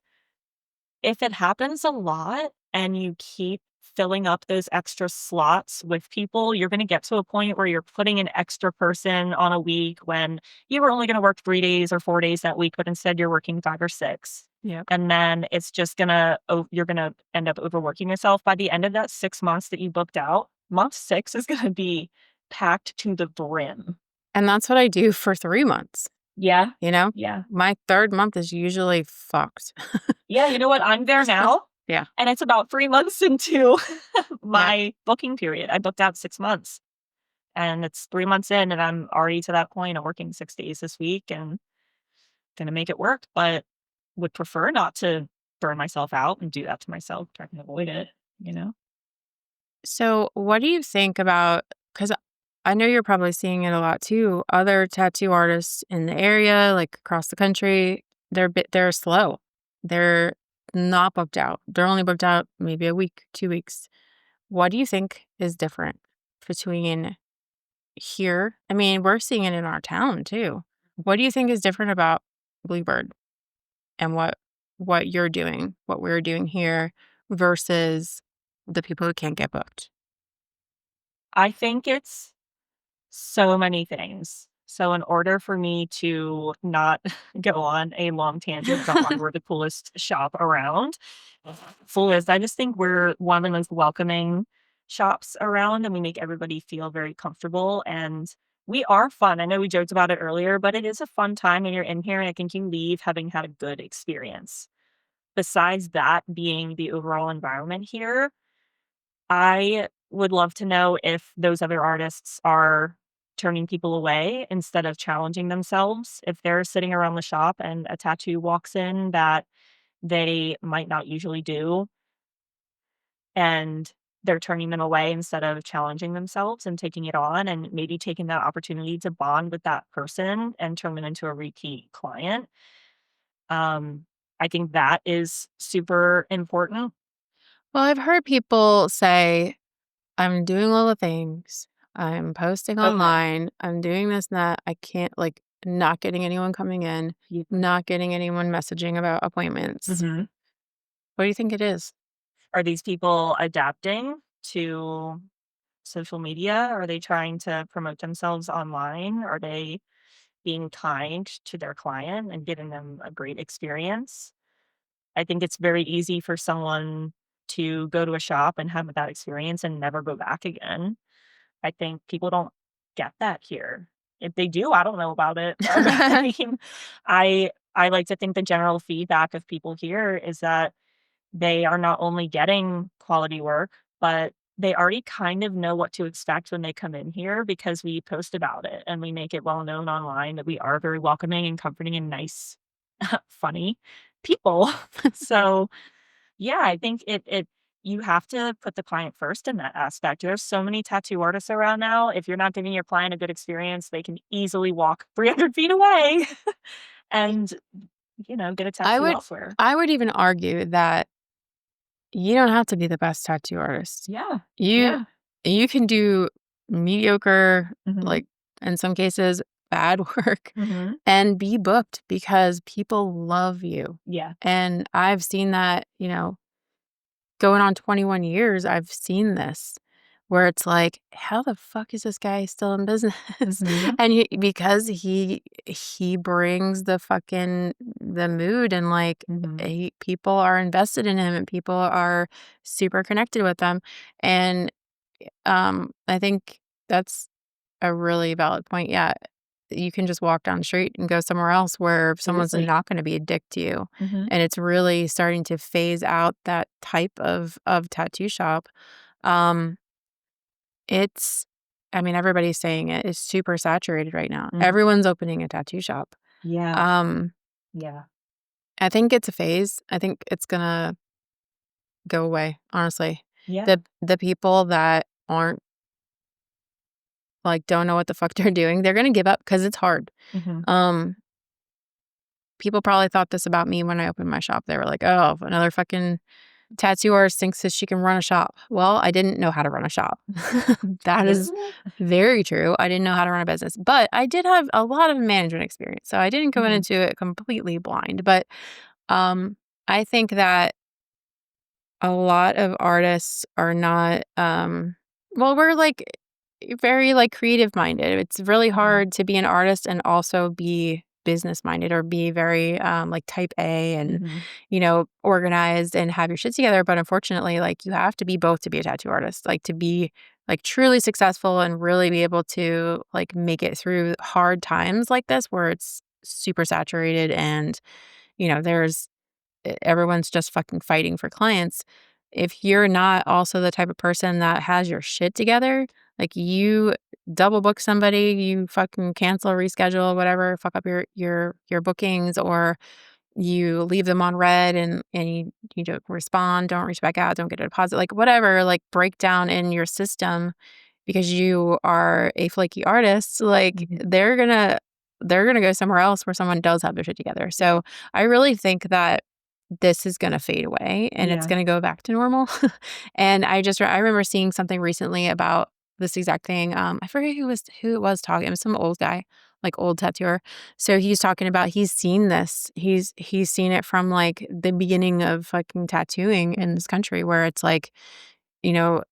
if it happens a lot and you keep filling up those extra slots with people, you're gonna get to a point where you're putting an extra person on a week when you were only gonna work 3 days or 4 days that week, but instead you're working 5 or 6. Yep. And then it's just you're gonna end up overworking yourself. By the end of that 6 months that you booked out, month 6 is gonna be packed to the brim. And that's what I do for 3 months, Yeah. you know? Yeah. My 3rd month is usually fucked. Yeah, you know what? I'm there now, Yeah. and it's about 3 months into Yep. my booking period. I booked out 6 months, and it's 3 months in, and I'm already to that point of working 6 days this week and gonna make it work, but would prefer not to burn myself out and do that to myself, try to avoid it, you know? So, what do you think about? Because I know you're probably seeing it a lot too, other tattoo artists in the area, like, across the country, they're slow. They're not booked out. They're only booked out maybe a week, 2 weeks. What do you think is different between here? I mean, we're seeing it in our town too. What do you think is different about Bluebird and what you're doing, what we're doing here versus the people who can't get booked? I think it's so many things. So in order for me to not go on a long tangent about why we're the coolest shop around, full is I just think we're one of the most welcoming shops around and we make everybody feel very comfortable and we are fun. I know we joked about it earlier, but it is a fun time when you're in here and I think you leave having had a good experience. Besides that being the overall environment here, I would love to know if those other artists are turning people away instead of challenging themselves. If they're sitting around the shop and a tattoo walks in that they might not usually do, and they're turning them away instead of challenging themselves and taking it on and maybe taking that opportunity to bond with that person and turn them into a repeat client. Um, I think that is super important. Well, I've heard people say, "I'm doing all the things. I'm posting Okay. online. I'm doing this and that. I can't, like, not getting anyone coming in, Yeah. not getting anyone messaging about appointments." Mhm. What do you think it is? Are these people adapting to social media? Are they trying to promote themselves online? Are they being kind to their client and giving them a great experience? I think it's very easy for someone to go to a shop and have a bad experience and never go back again. I think people don't get that here. If they do, I don't know about it. But I mean, I like to think the general feedback of people here is that they are not only getting quality work, but they already kind of know what to expect when they come in here because we post about it and we make it well known online that we are very welcoming and comforting and nice, funny people. So, yeah, I think it you have to put the client first in that aspect. There's so many tattoo artists around now. If you're not giving your client a good experience, they can easily walk 300 feet away and, get a I tattoo would elsewhere. I would even argue that you don't have to be the best tattoo artist. Yeah. You Yeah. you can do mediocre, Mhm. like, in some cases, bad work Mhm. and be booked because people love you. Yeah. And I've seen that, going on 21 years, I've seen this where it's like, how the fuck is this guy still in business? Mhm. And because he brings the mood and like Mhm. people are invested in him and people are super connected with them. And I think that's a really valid point. Yeah. You can just walk down the street and go somewhere else where someone's Seriously. not going to be a dick to you. Mhm. And it's really starting to phase out that type of tattoo shop. Um, it's I mean, everybody's saying it. It's super saturated right now. Mhm. Everyone's opening a tattoo shop. Yeah. Um, Yeah. I think it's a phase. I think it's gonna go away, honestly. Yeah. The people that aren't like don't know what the fuck they're doing, they're gonna give up because it's hard. Mhm. Um, People probably thought this about me when I opened my shop. They were like, "Oh, another fucking tattoo artist thinks that she can run a shop." Well, I didn't know how to run a shop. That is Yeah. very true. I didn't know how to run a business, but I did have a lot of management experience. So I didn't go Mhm. into it completely blind, but um I think that a lot of artists are not well, we're like very like creative minded. It's really Mhm. hard to be an artist and also be business minded or be very like type A and Mhm. organized and have your shit together, but unfortunately like you have to be both to be a tattoo artist, like to be like truly successful and really be able to like make it through hard times like this where it's super saturated and there's everyone's just fucking fighting for clients. If you're not also the type of person that has your shit together, like you double book somebody, you fucking cancel, reschedule, whatever, fuck up your bookings, or you leave them on red and you don't respond, don't reach back out, don't get a deposit, like whatever, like breakdown in your system because you are a flaky artist, like Mhm. they're gonna go somewhere else where someone does have their shit together. Yeah. So I really think that this is gonna fade away and it's Yeah. gonna go back to normal. And I remember seeing something recently about this exact thing. I forget who it was talking. It was some old guy, like old tattooer. So he's talking about he's seen this. He's seen it from like the beginning of fucking tattooing in Mhm. this country where it's like, you know,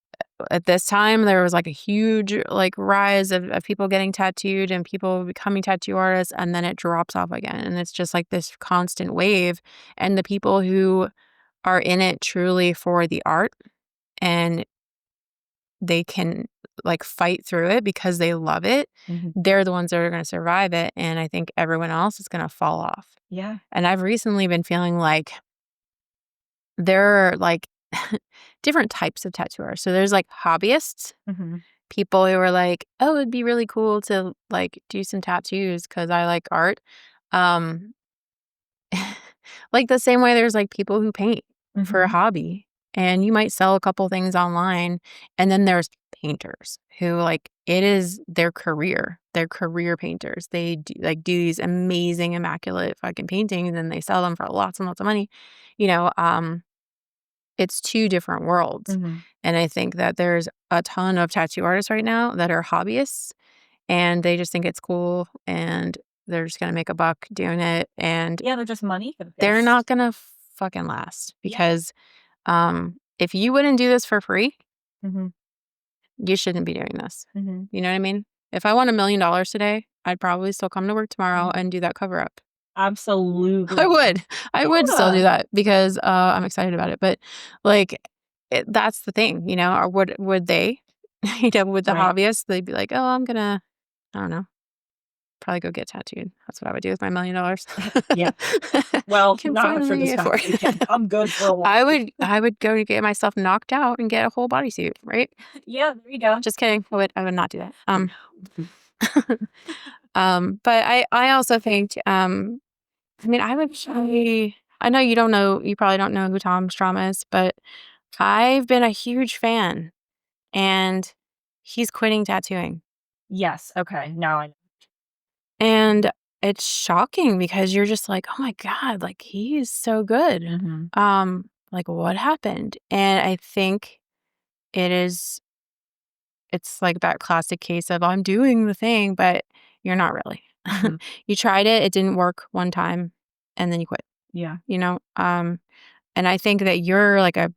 at this time there was like a huge like rise of people getting tattooed and people becoming tattoo artists and then it drops off again and it's just like this constant wave and the people who are in it truly for the art and they can like fight through it because they love it, Mhm. they're the ones that are going to survive it and I think everyone else is going to fall off. Yeah. And I've recently been feeling like there are like different types of tattooers. So there's like hobbyists, Mhm. people who are like, "Oh, it'd be really cool to like do some tattoos because I like art." Um like the same way there's like people who paint for a Mhm. hobby and you might sell a couple things online and then there's painters who like it is their career. They're career painters. They do these amazing immaculate fucking paintings and they sell them for lots and lots of money. You know, it's two different worlds. Mhm. And I think that there's a ton of tattoo artists right now that are hobbyists and they just think it's cool and they're just going to make a buck doing it and Yeah, they're just money they're not focused. gonna fucking last Yeah. because, if you wouldn't do this for free, Mhm. you shouldn't be doing this. Mhm. You know what I mean? If I won $1,000,000 today, I'd probably still come to work tomorrow Mhm. and do that cover up. I Absolutely. would. I would still do Yeah. that because, I'm excited about it, but, like, that's the thing, or would they? Would the Right. hobbyists, they'd be like, "Oh, I'm gonna" I don't know, probably go get tattooed. That's what I would do with my $1,000,000. Yeah. Well, Can not after finally this afford past weekend. I'm good for a while. I would go to get myself knocked out and get a whole bodysuit, right? Yeah, there you go. Just kidding. I would not do that. No. But I also think, I mean, I would say I know you probably don't know who Tom Strom is, but I've been a huge fan, and he's quitting tattooing. Yes, okay, now I And it's shocking because you're just like, "Oh my god, like, he is so good." Mhm, Like, what happened? And I think it is it's like that classic case of, "I'm doing the thing," but you're not really. mhm, You tried it, it didn't work one time, and then you quit, yeah, you know? And I think that you're like a,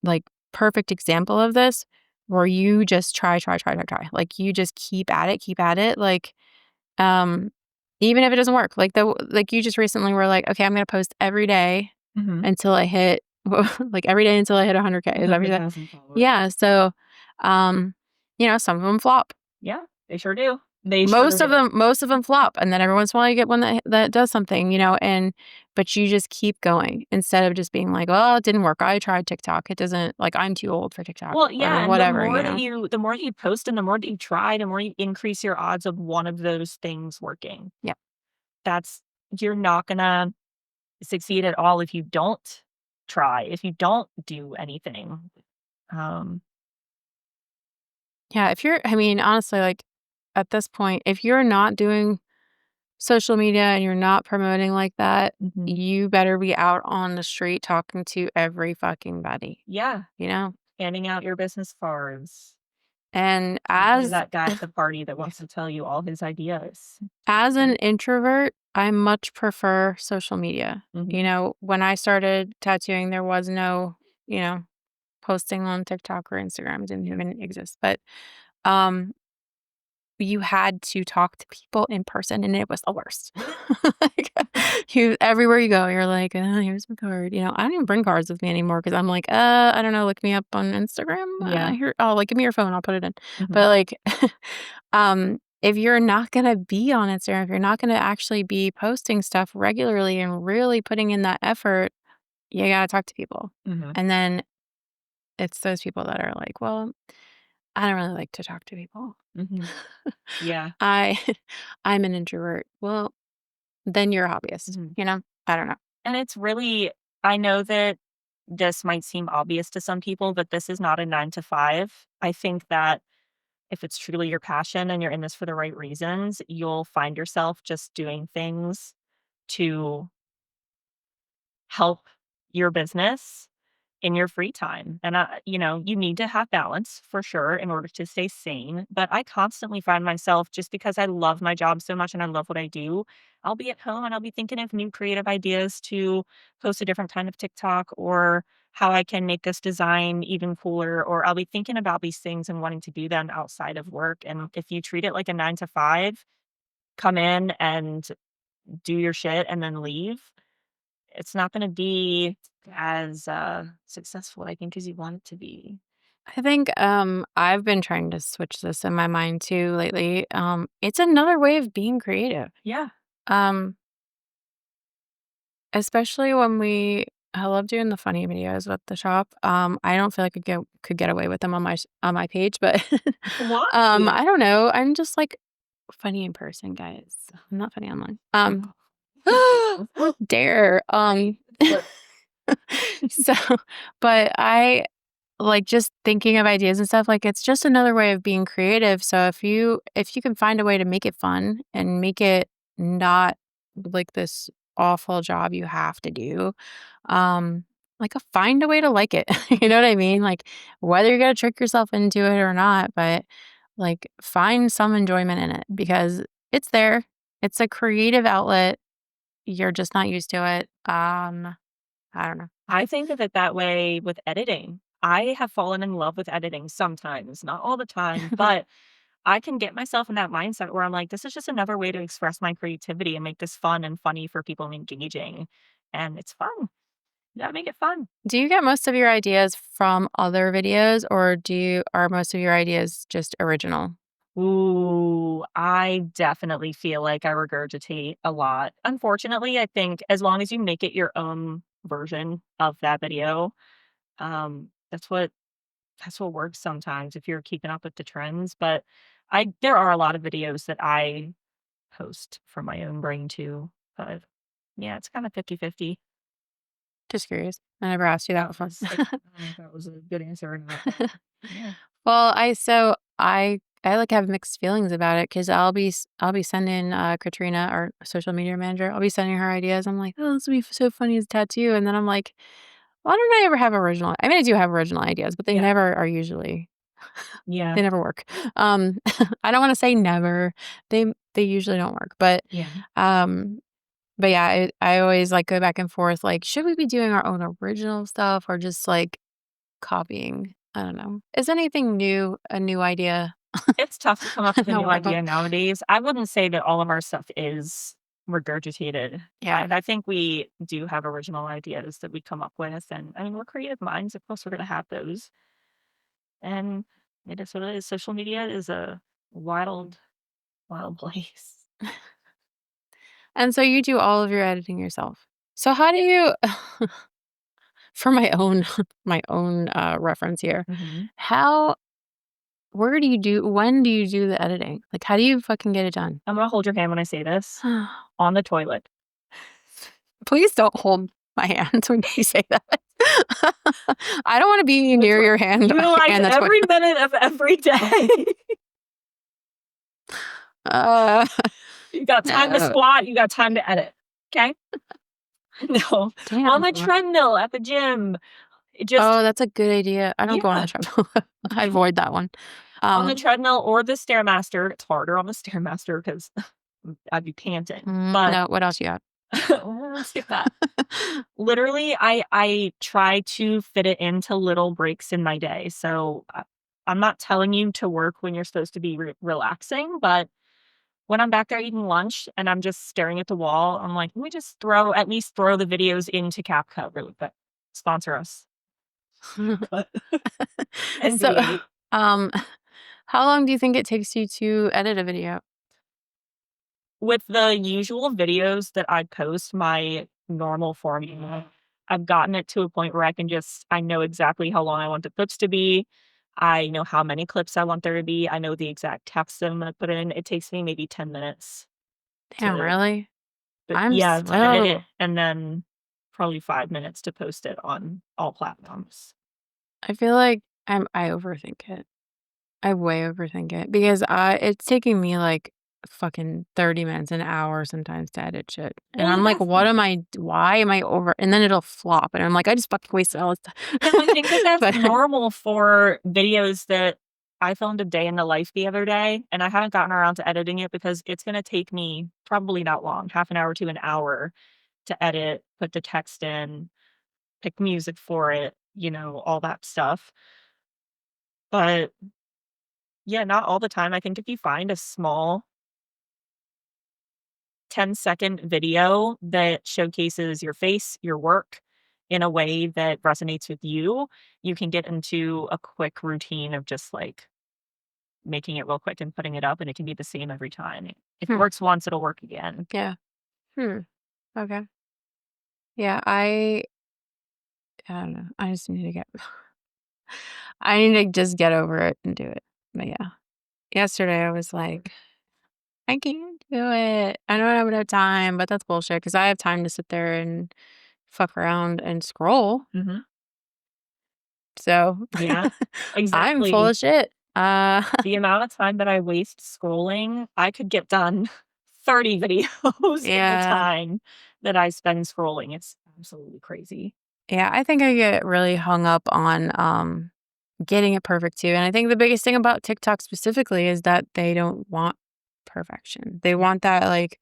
like, perfect example of this, where you just try, try, try, try, try. Like, you just keep at it, like, um, even if it doesn't work. Like, you just recently were like, "Okay, I'm gonna post every day mhm. until I hit" like, every day until I hit 100K. Is that what you said? 100,000 followers. Yeah, so, um, some of them flop. Yeah, they sure do. They sure do. Most of them flop, and then every once in a while you get one that does something, but you just keep going instead of just being like, "Well, it didn't work. I tried TikTok. It doesn't like, I'm too old for TikTok," Well, or yeah, and whatever, the more that you post and the more that you try, the more you increase your odds of one of those things working. Yeah. That's You're not gonna succeed at all if you don't try, if you don't do anything. Um, Yeah, I mean, honestly, like, at this point, if you're not doing social media and you're not promoting like that, mhm. you better be out on the street talking to every fucking body, Yeah, you know? handing out your business cards. And Talking to that guy at the party that wants to tell you all his ideas. as an introvert, I much prefer social media. Mhm, When I started tattooing, there was no, you know, posting on TikTok or Instagram. It didn't even exist. But um you had to talk to people in person, and it was the worst. Like, everywhere you go, you're like, here's my card." I don't even bring cards with me anymore because 'cause I'm like, I don't know, look me up on Instagram, yeah, here oh, like, give me your phone, I'll put it in." mhm, But, like, if you're not gonna be on Instagram, if you're not gonna actually be posting stuff regularly and really putting in that effort, you gotta talk to people. mhm, And then it's those people that are like, "Well, I don't really like to talk to people." mhm, yeah, I I'm an introvert. Well, then you're a hobbyist, mhm, you know? I don't know. and it's really I know that this might seem obvious to some people, but this is not a 9 to 5. I think that if it's truly your passion and you're in this for the right reasons, you'll find yourself just doing things to help your business in your free time. And you need to have balance for sure in order to stay sane. But I constantly find myself just because I love my job so much and I love what I do, I'll be at home and I'll be thinking of new creative ideas to post a different kind of TikTok or how I can make this design even cooler. Or I'll be thinking about these things and wanting to do them outside of work. And if you treat it like a 9 to 5, come in and do your shit and then leave, it's not gonna be as, successful, I think, as you want it to be. I think, I've been trying to switch this in my mind too lately. It's another way of being creative. Yeah. Um, Especially when I love doing the funny videos with the shop. I don't feel like I could get away with them on my page, but, Why? I don't know. I'm just, like, funny in person, guys. I'm not funny online. How dare. But So, but like, just thinking of ideas and stuff, like, it's just another way of being creative, so if you can find a way to make it fun and make it not, like, this awful job you have to do, find a way to like it, you know what I mean? Like, whether you're gonna trick yourself into it or not, but, like, find some enjoyment in it because it's there. It's a creative outlet. You're just not used to it. I don't know. I think of it that way with editing. I have fallen in love with editing sometimes, not all the time, but I can get myself in that mindset where I'm like, "This is just another way to express my creativity and make this fun and funny for people and engaging." And it's fun. You gotta make it fun. Do you get most of your ideas from other videos, or are most of your ideas just original? Ooh, I definitely feel like I regurgitate a lot. Unfortunately, I think as long as you make it your own version of that video, that's what works sometimes if you're keeping up with the trends. But I there are a lot of videos that I post from my own brain too. But yeah, it's kind of 50-50. Just curious. I never asked you that before. I don't know if that was a good answer or not, but yeah. Well, I like have mixed feelings about it because I'll be sending Katrina, our social media manager. I'll be sending her ideas. I'm like, oh, this would be so funny as a tattoo, and then I'm like, why don't I ever have original? I mean, I do have original ideas, but they Yeah. never are usually Yeah. they never work. Um, I don't want to say never. They usually don't work, Yeah. um, but yeah, I always like go back and forth. Like, should we be doing our own original stuff or just like copying? I don't know. Is anything new a new idea? It's tough to come up with a No, new what about idea nowadays. I wouldn't say that all of our stuff is regurgitated. yeah. I think we do have original ideas that we come up with, and I mean, we're creative minds. Of course, we're gonna have those, and it is what it is. Social media is a wild, wild place. And so you do all of your editing yourself. So how do you for my own my own, reference here, Mhm. how where do you do when do you do the editing? Like, how do you fucking get it done? I'm gonna hold your hand when I say this. On the toilet. Please don't hold my hand when you say that. I don't wanna be The near toi your hand Utilize and the toilet. every minute of every day. Uh, You got time to no. squat, you got time to edit. Okay. No. On Damn. the treadmill at the gym. It just Oh, that's a good idea. I don't go on the yeah. treadmill. I avoid that one. On the Um, treadmill or the Stairmaster. It's harder on the Stairmaster because 'cause I'd be panting, but no, what else you got? skip that. Literally, I try to fit it into little breaks in my day, so, I'm not telling you to work when you're supposed to be relaxing, but when I'm back there eating lunch and I'm just staring at the wall, I'm like, "Let me just at least throw the videos into CapCut really quick. Sponsor us." But So, NDA. um, how long do you think it takes you to edit a video? With the usual videos that I post, my normal formula, I've gotten it to a point where I know exactly how long I want the clips to be. I know how many clips I want there to be. I know the exact text that I'm gonna put in. It takes me maybe 10 minutes Damn, to really? but I'm yeah, to edit it slow. and then probably 5 minutes to post it on all platforms. I feel like I overthink it. I way overthink it because it's taking me like fucking 30 minutes, an hour sometimes to edit shit. And Well, I'm like, that's what am I why am I over and then it'll flop and I'm like, I just fucking wasted all this and I time. think that that's But normal for videos that I filmed a day in the life the other day, and I haven't gotten around to editing it because it's gonna take me probably not long, half an hour to an hour to edit, put the text in, pick music for it, all that stuff. But yeah, not all the time. I think if you find a small 10-second video that showcases your face, your work in a way that resonates with you, you can get into a quick routine of just like making it real quick and putting it up, and it can be the same every time. If it hmm, works once, it'll work again. yeah. Hmm. Okay. Yeah, I don't know. I just need to get I need to just get over it and do it. But yeah. Yesterday I was like, I can't do it. I don't have enough time, but that's bullshit because I have time to sit there and fuck around and scroll. Mhm. So Yeah, I'm full exactly. of shit. The amount of time that I waste scrolling, I could get done 30 videos in the yeah. time that I spend scrolling. It's absolutely crazy. Yeah, I think I get really hung up on getting it perfect too. And I think the biggest thing about TikTok specifically is that they don't want perfection. They want that like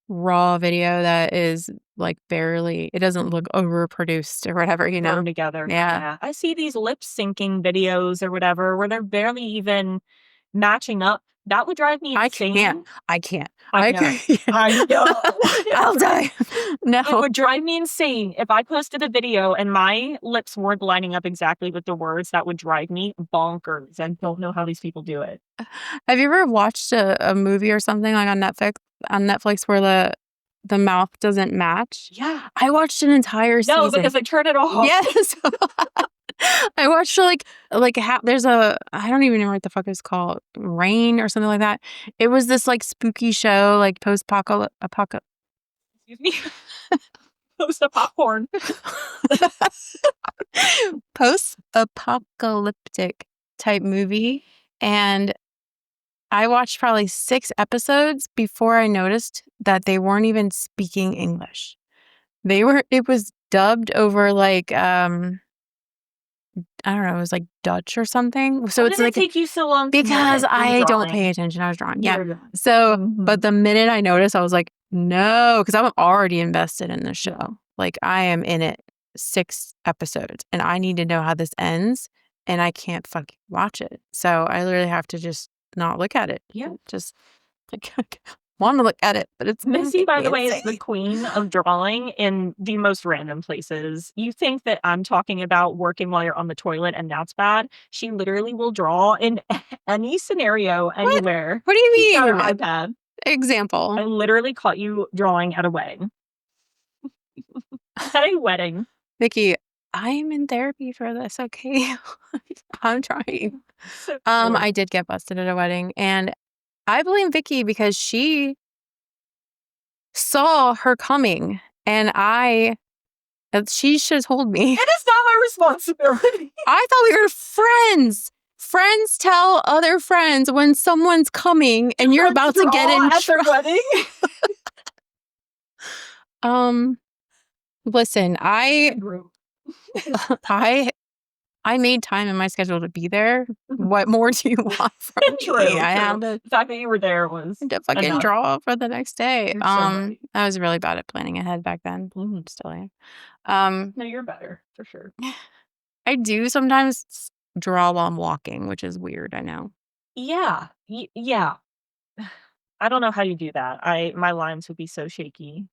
raw video that is like barely it doesn't look Mhm. overproduced or whatever, you Thrown know? together. Yeah. Yeah. I see these lip syncing videos or whatever where they're barely even matching up That would drive me I insane. can't. I can't. I I know. can't. I know. I'll die. It No. would drive me insane if I posted a video and my lips weren't lining up exactly with the words. That would drive me bonkers. I don't know how these people do it. Have you ever watched a movie or something like on Netflix where the mouth doesn't match? Yeah. I watched an entire No, season. because I turn it off. Yes. I watched there's I don't even know what the fuck it's called, Rain or something like that. It was this like spooky show, like Excuse me. Post a popcorn. post-apocalyptic type movie, and I watched probably 6 episodes before I noticed that they weren't even speaking English. It was dubbed over like I don't know, it was like Dutch or something. So Why it's did it like take you so long to because notice? Were you I don't drawing? pay attention. I was drawing. Yeah. You're- So, Mhm. but the minute I noticed, I was like, no, because I'm already invested in the show. Like I am in it 6 episodes and I need to know how this ends and I can't fucking watch it. So I literally have to just not look at it. Yeah. Just like want to look at it, but it's Missy, by the way, is insane. the queen of drawing in the most random places. You think that I'm talking about working while you're on the toilet and that's bad. She literally will draw in any scenario, anywhere. What do you She's got mean? her iPad. Example. I literally caught you drawing at a wedding. At a wedding. Vicky, I am in therapy for this, okay? I'm trying. So cute. I did get busted at a wedding, and I blame Vicky because she saw her coming, and she should have told me. It is not my responsibility. I thought we were friends. Friends tell other friends when someone's coming and you're about to get in at their wedding. Listen, I Group. I made time in my schedule to be there. What more do you want from True, me? I true. had to The fact that you were there was fucking enough. draw for the next day. You're so right. I was really bad at planning ahead back then. Still am. No, you're better for sure. I do sometimes draw while I'm walking, which is weird. I know. Yeah, yeah. I don't know how you do that. My lines would be so shaky.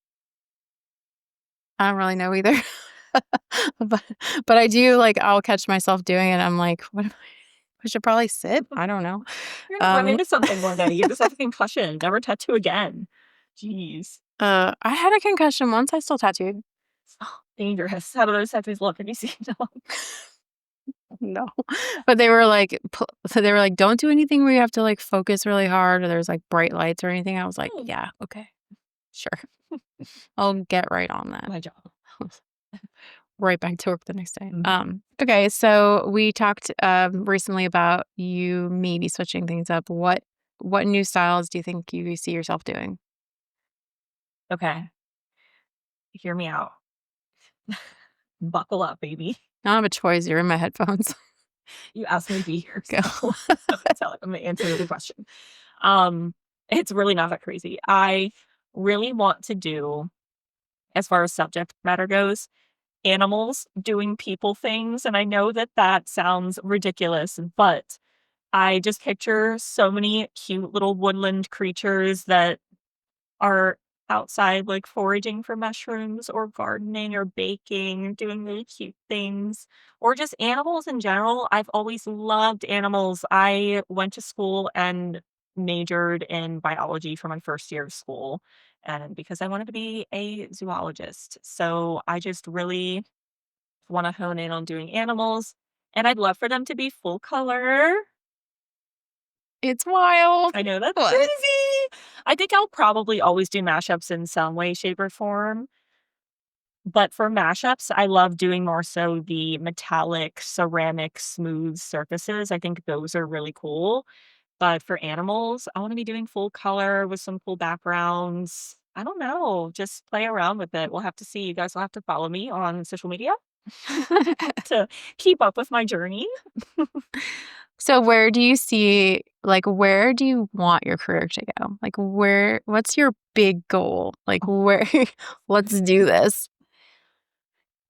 I don't really know either. but I do I'll catch myself doing it. I'm like, what? I should probably sit. I don't know. You're gonna run into something one day. You just have a concussion. Never tattoo again. Jeez. I had a concussion once. I still tattooed. Oh, dangerous. How do those tattoos look? Have you seen them? No, but they were like, don't do anything where you have to like focus really hard or there's like bright lights or anything. I was like, yeah, okay, sure, I'll get right on that. My job. Right back to work the next day. Okay, so we talked recently about you maybe switching things up. What new styles do you think you see yourself doing? Okay. Hear me out. Buckle up, baby. I don't have a choice. You're in my headphones. You asked me to be here. Go. So it's not like I'm gonna answer the question. It's really not that crazy. I really want to do, as far as subject matter goes, animals doing people things. And I know that that sounds ridiculous, but I just picture so many cute little woodland creatures that are outside, like foraging for mushrooms or gardening or baking, doing really cute things, or just animals in general. I've always loved animals. I went to school and majored in biology for my first year of school, and because I wanted to be a zoologist. So I just really want to hone in on doing animals, and I'd love for them to be full color. It's wild. I know that's What? crazy. I think I'll probably always do mashups in some way, shape, or form. But for mashups, I love doing more so the metallic, ceramic, smooth surfaces. I think those are really cool. But for animals, I want to be doing full color with some cool backgrounds. I don't know. Just play around with it. We'll have to see. You guys will have to follow me on social media to keep up with my journey. So where do you want your career to go? Like what's your big goal? Like where, let's do this.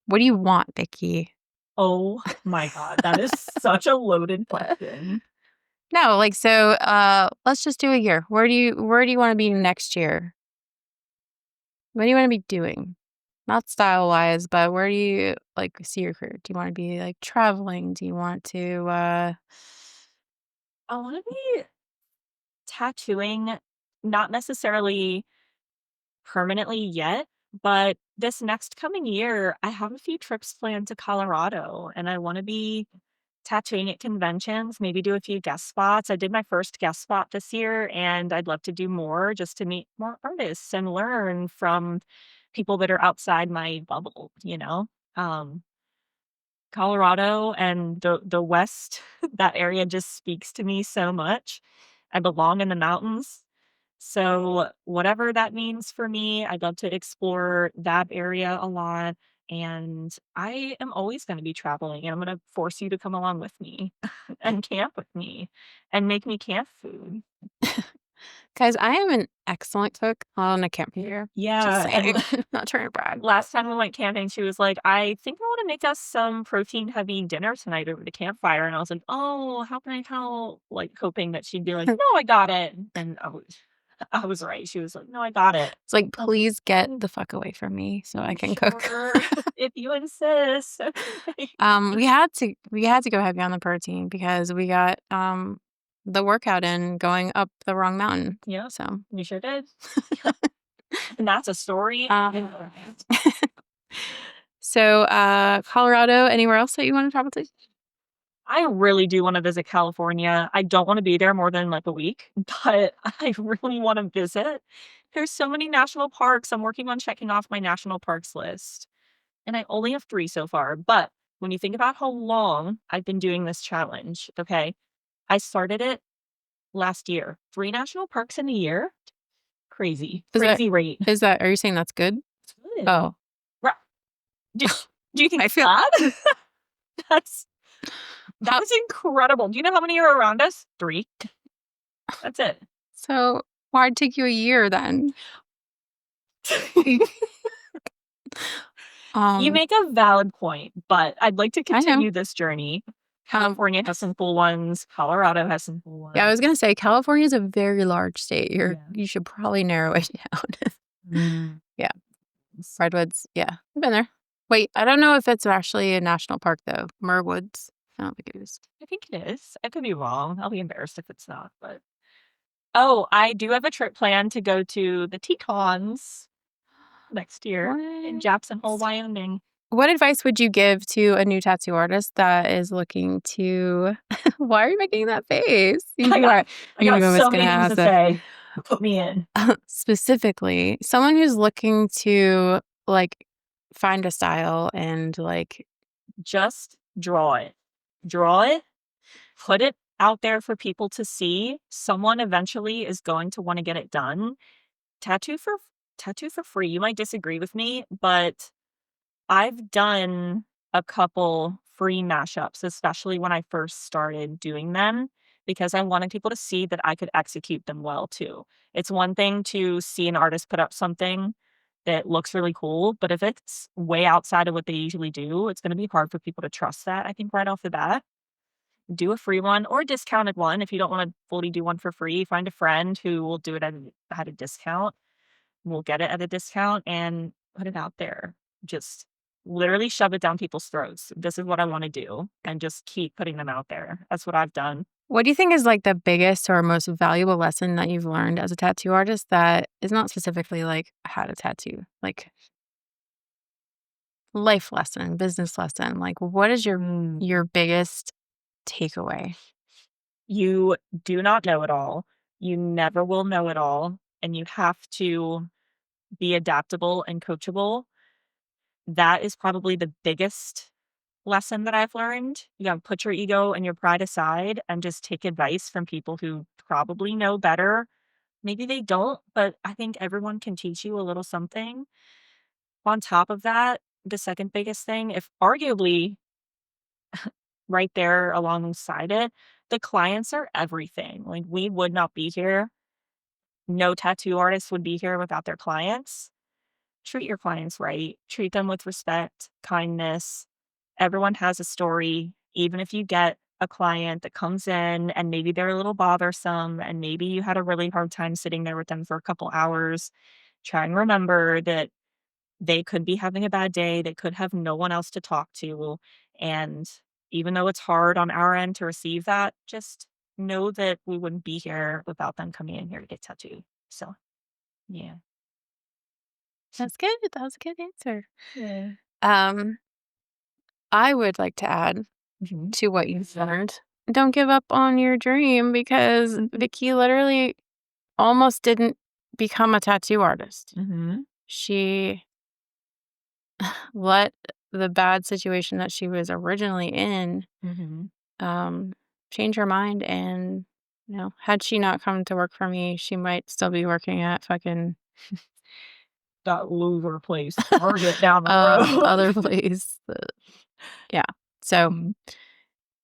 What do you want, Vicky? Oh my God. That is such a loaded question. No, like, so, let's just do a year. Where do you wanna be next year? What do you wanna be doing? Not style-wise, but where do you, like, see your career? Do you wanna be, like, traveling? Do you want to, I want to be tattooing, not necessarily permanently yet, but this next coming year, I have a few trips planned to Colorado and I want to be tattooing at conventions, maybe do a few guest spots. I did my first guest spot this year and I'd love to do more just to meet more artists and learn from people that are outside my bubble, you know? Um, Colorado and the West, that area just speaks to me so much. I belong in the mountains. So, whatever that means for me, I'd love to explore that area a lot. And I am always going to be traveling, and I'm going to force you to come along with me and camp with me and make me camp food. guys, I am an excellent cook on a campfire. Just Yeah. saying. Not trying to brag. Last time we went camping, she was like, I think I want to make us some protein heavy dinner tonight over the campfire. And I was like, oh, how can I help? Like, hoping that she'd be like, no, I got it. And I was right. She was like, no, I got it. It's like, Um, "Please get the fuck away from me so I can cook." Sure, if you insist. We had to go heavy on the protein because we got, the workout in going up the wrong mountain, Yeah, so, you sure did. And that's a story. um so, Colorado, anywhere else that you wanna travel to? I really do wanna visit California. I don't wanna be there more than, like, a week, but I really wanna visit. There's so many national parks. I'm working on checking off my national parks list, and I only have 3 so far, but when you think about how long I've been doing this challenge, okay, I started it last year. 3 national parks in a year? Crazy, Is that crazy rate. are you saying that's good? It's good. Oh, Ri do do you think I it's feel bad? That's that how is incredible. Do you know how many are around us? 3. That's it. so why'd it take you a year then? You Um, make a valid point, but I'd like to I know. continue this journey. Um, California has some cool ones. Colorado has some cool yeah, I ones. was gonna say California is a very large state. Yeah. You should probably narrow it down. Mm. Yeah, redwoods, yeah, I've been there. Wait, I don't know if it's actually a national park though. Merwoods. I don't think it is. I think it is. I could be wrong. I'll be embarrassed if it's not, but oh, I do have a trip planned to go to the Tetons next year in What? Jackson Hole, Wyoming. What advice would you give to a new tattoo artist that is looking to why are you making that face? I got I You got knew I was so gonna many things ask to that. say. Put me in. Specifically, someone who's looking to, like, find a style and, like Just draw it. Draw it, put it out there for people to see. Someone eventually is going to wanna get it done. Tattoo for tattoo for free. You might disagree with me, but I've done a couple free mashups, especially when I first started doing them, because I wanted people to see that I could execute them well too. It's one thing to see an artist put up something that looks really cool, but if it's way outside of what they usually do, it's going to be hard for people to trust that, I think, right off the bat. Do a free one or a discounted one. If you don't want to fully do one for free, find a friend who will do it at a discount. We'll get it at a discount and put it out there. Just literally shove it down people's throats. This is what I wanna do, and just keep putting them out there. That's what I've done. what do you think is, like, the biggest or most valuable lesson that you've learned as a tattoo artist that is not specifically, like, how to tattoo? Like, life lesson, business lesson, like, what is Mm. your biggest takeaway? You do not know it all. You never will know it all, and you have to be adaptable and coachable. That is probably the biggest lesson that I've learned. You gotta put your ego and your pride aside and just take advice from people who probably know better. Maybe they don't, but I think everyone can teach you a little something. On top of that, the second biggest thing, if arguably right there alongside it, the clients are everything. Like, we would not be here. No tattoo artist would be here without their clients. Treat your clients right. Treat them with respect, kindness. Everyone has a story. Even if you get a client that comes in and maybe they're a little bothersome and maybe you had a really hard time sitting there with them for a couple hours, try and remember that they could be having a bad day. They could have no one else to talk to. And even though it's hard on our end to receive that, just know that we wouldn't be here without them coming in here to get tattooed. So, yeah. That's good. That was a good answer. Yeah. Um, I would like to add Mhm. to what you've learned. Don't give up on your dream because Vicky literally almost didn't become a tattoo artist. Mhm. She let the bad situation that she was originally in Mhm. um, change her mind. And, had she not come to work for me, she might still be working at fucking That loser place, Target down the other road. place. Yeah. So Mhm.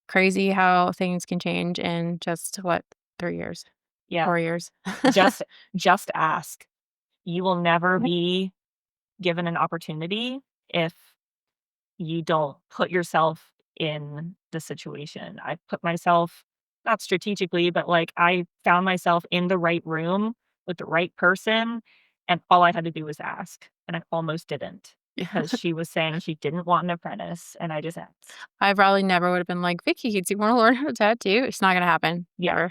crazy how things can change in just what, 3 years, Yeah. 4 years. Just just ask. You will never be given an opportunity if you don't put yourself in the situation. I put myself, not strategically, but like I found myself in the right room with the right person, and all I had to do was ask. And I almost didn't because she was saying she didn't want an apprentice, and I just asked. I probably never would have been like, Vicky, do you want to learn how to tattoo? It's not gonna happen. Yeah.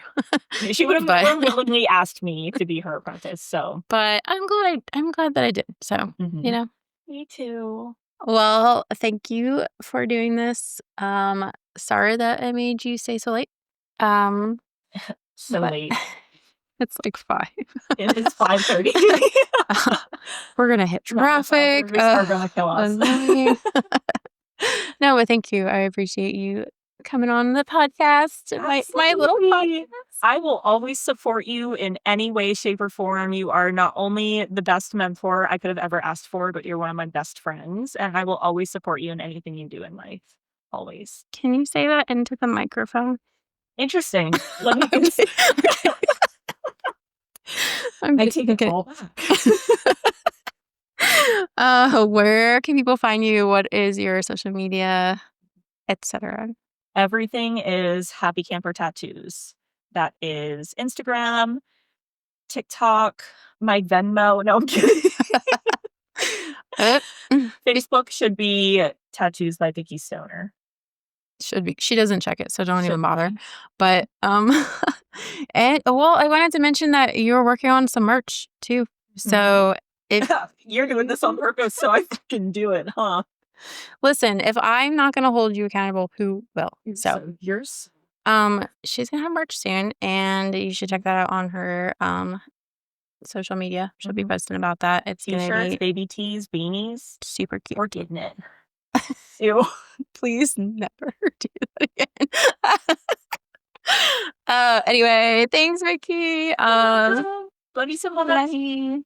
Never. She would have but never willingly asked me to be her apprentice. So, but I'm glad that I did. So, you mhm. know. Me too. Well, thank you for doing this. Sorry that I made you stay so late. Um, So but late. it's like 5. It is 5:30. We're gonna hit traffic. Traffickers are gonna kill us. Annoying. No, but thank you. I appreciate you coming on the podcast. My little Absolutely. podcast. I will always support you in any way, shape, or form. You are not only the best mentor I could have ever asked for, but you're one of my best friends, and I will always support you in anything you do in life. Always. Can you say that into the microphone? Interesting. Let me Okay. consider. Okay. I'm I kidding. take I'm it kidding. all back. Where can people find you? What is your social media, etc.? Everything is Happy Camper Tattoos. That is Instagram, TikTok, my Venmo. No, I'm kidding. Uh, Facebook should be Tattoos by Vicky Stoner. Should be. She doesn't check it, so don't even Should bother. be. But and well, I wanted to mention that you're working on some merch too. So if You're doing this on purpose, so I fucking do it, huh? listen, if I'm not gonna hold you accountable, who will? So Yours? she's gonna have merch soon, and you should check that out on her social media. She'll be Mhm. posting about that. It's gonna T-shirts, be baby tees, beanies. super cute. We're getting it. Ew. Please never do that again. Anyway, thanks, Vicky. Love you so much. Bye.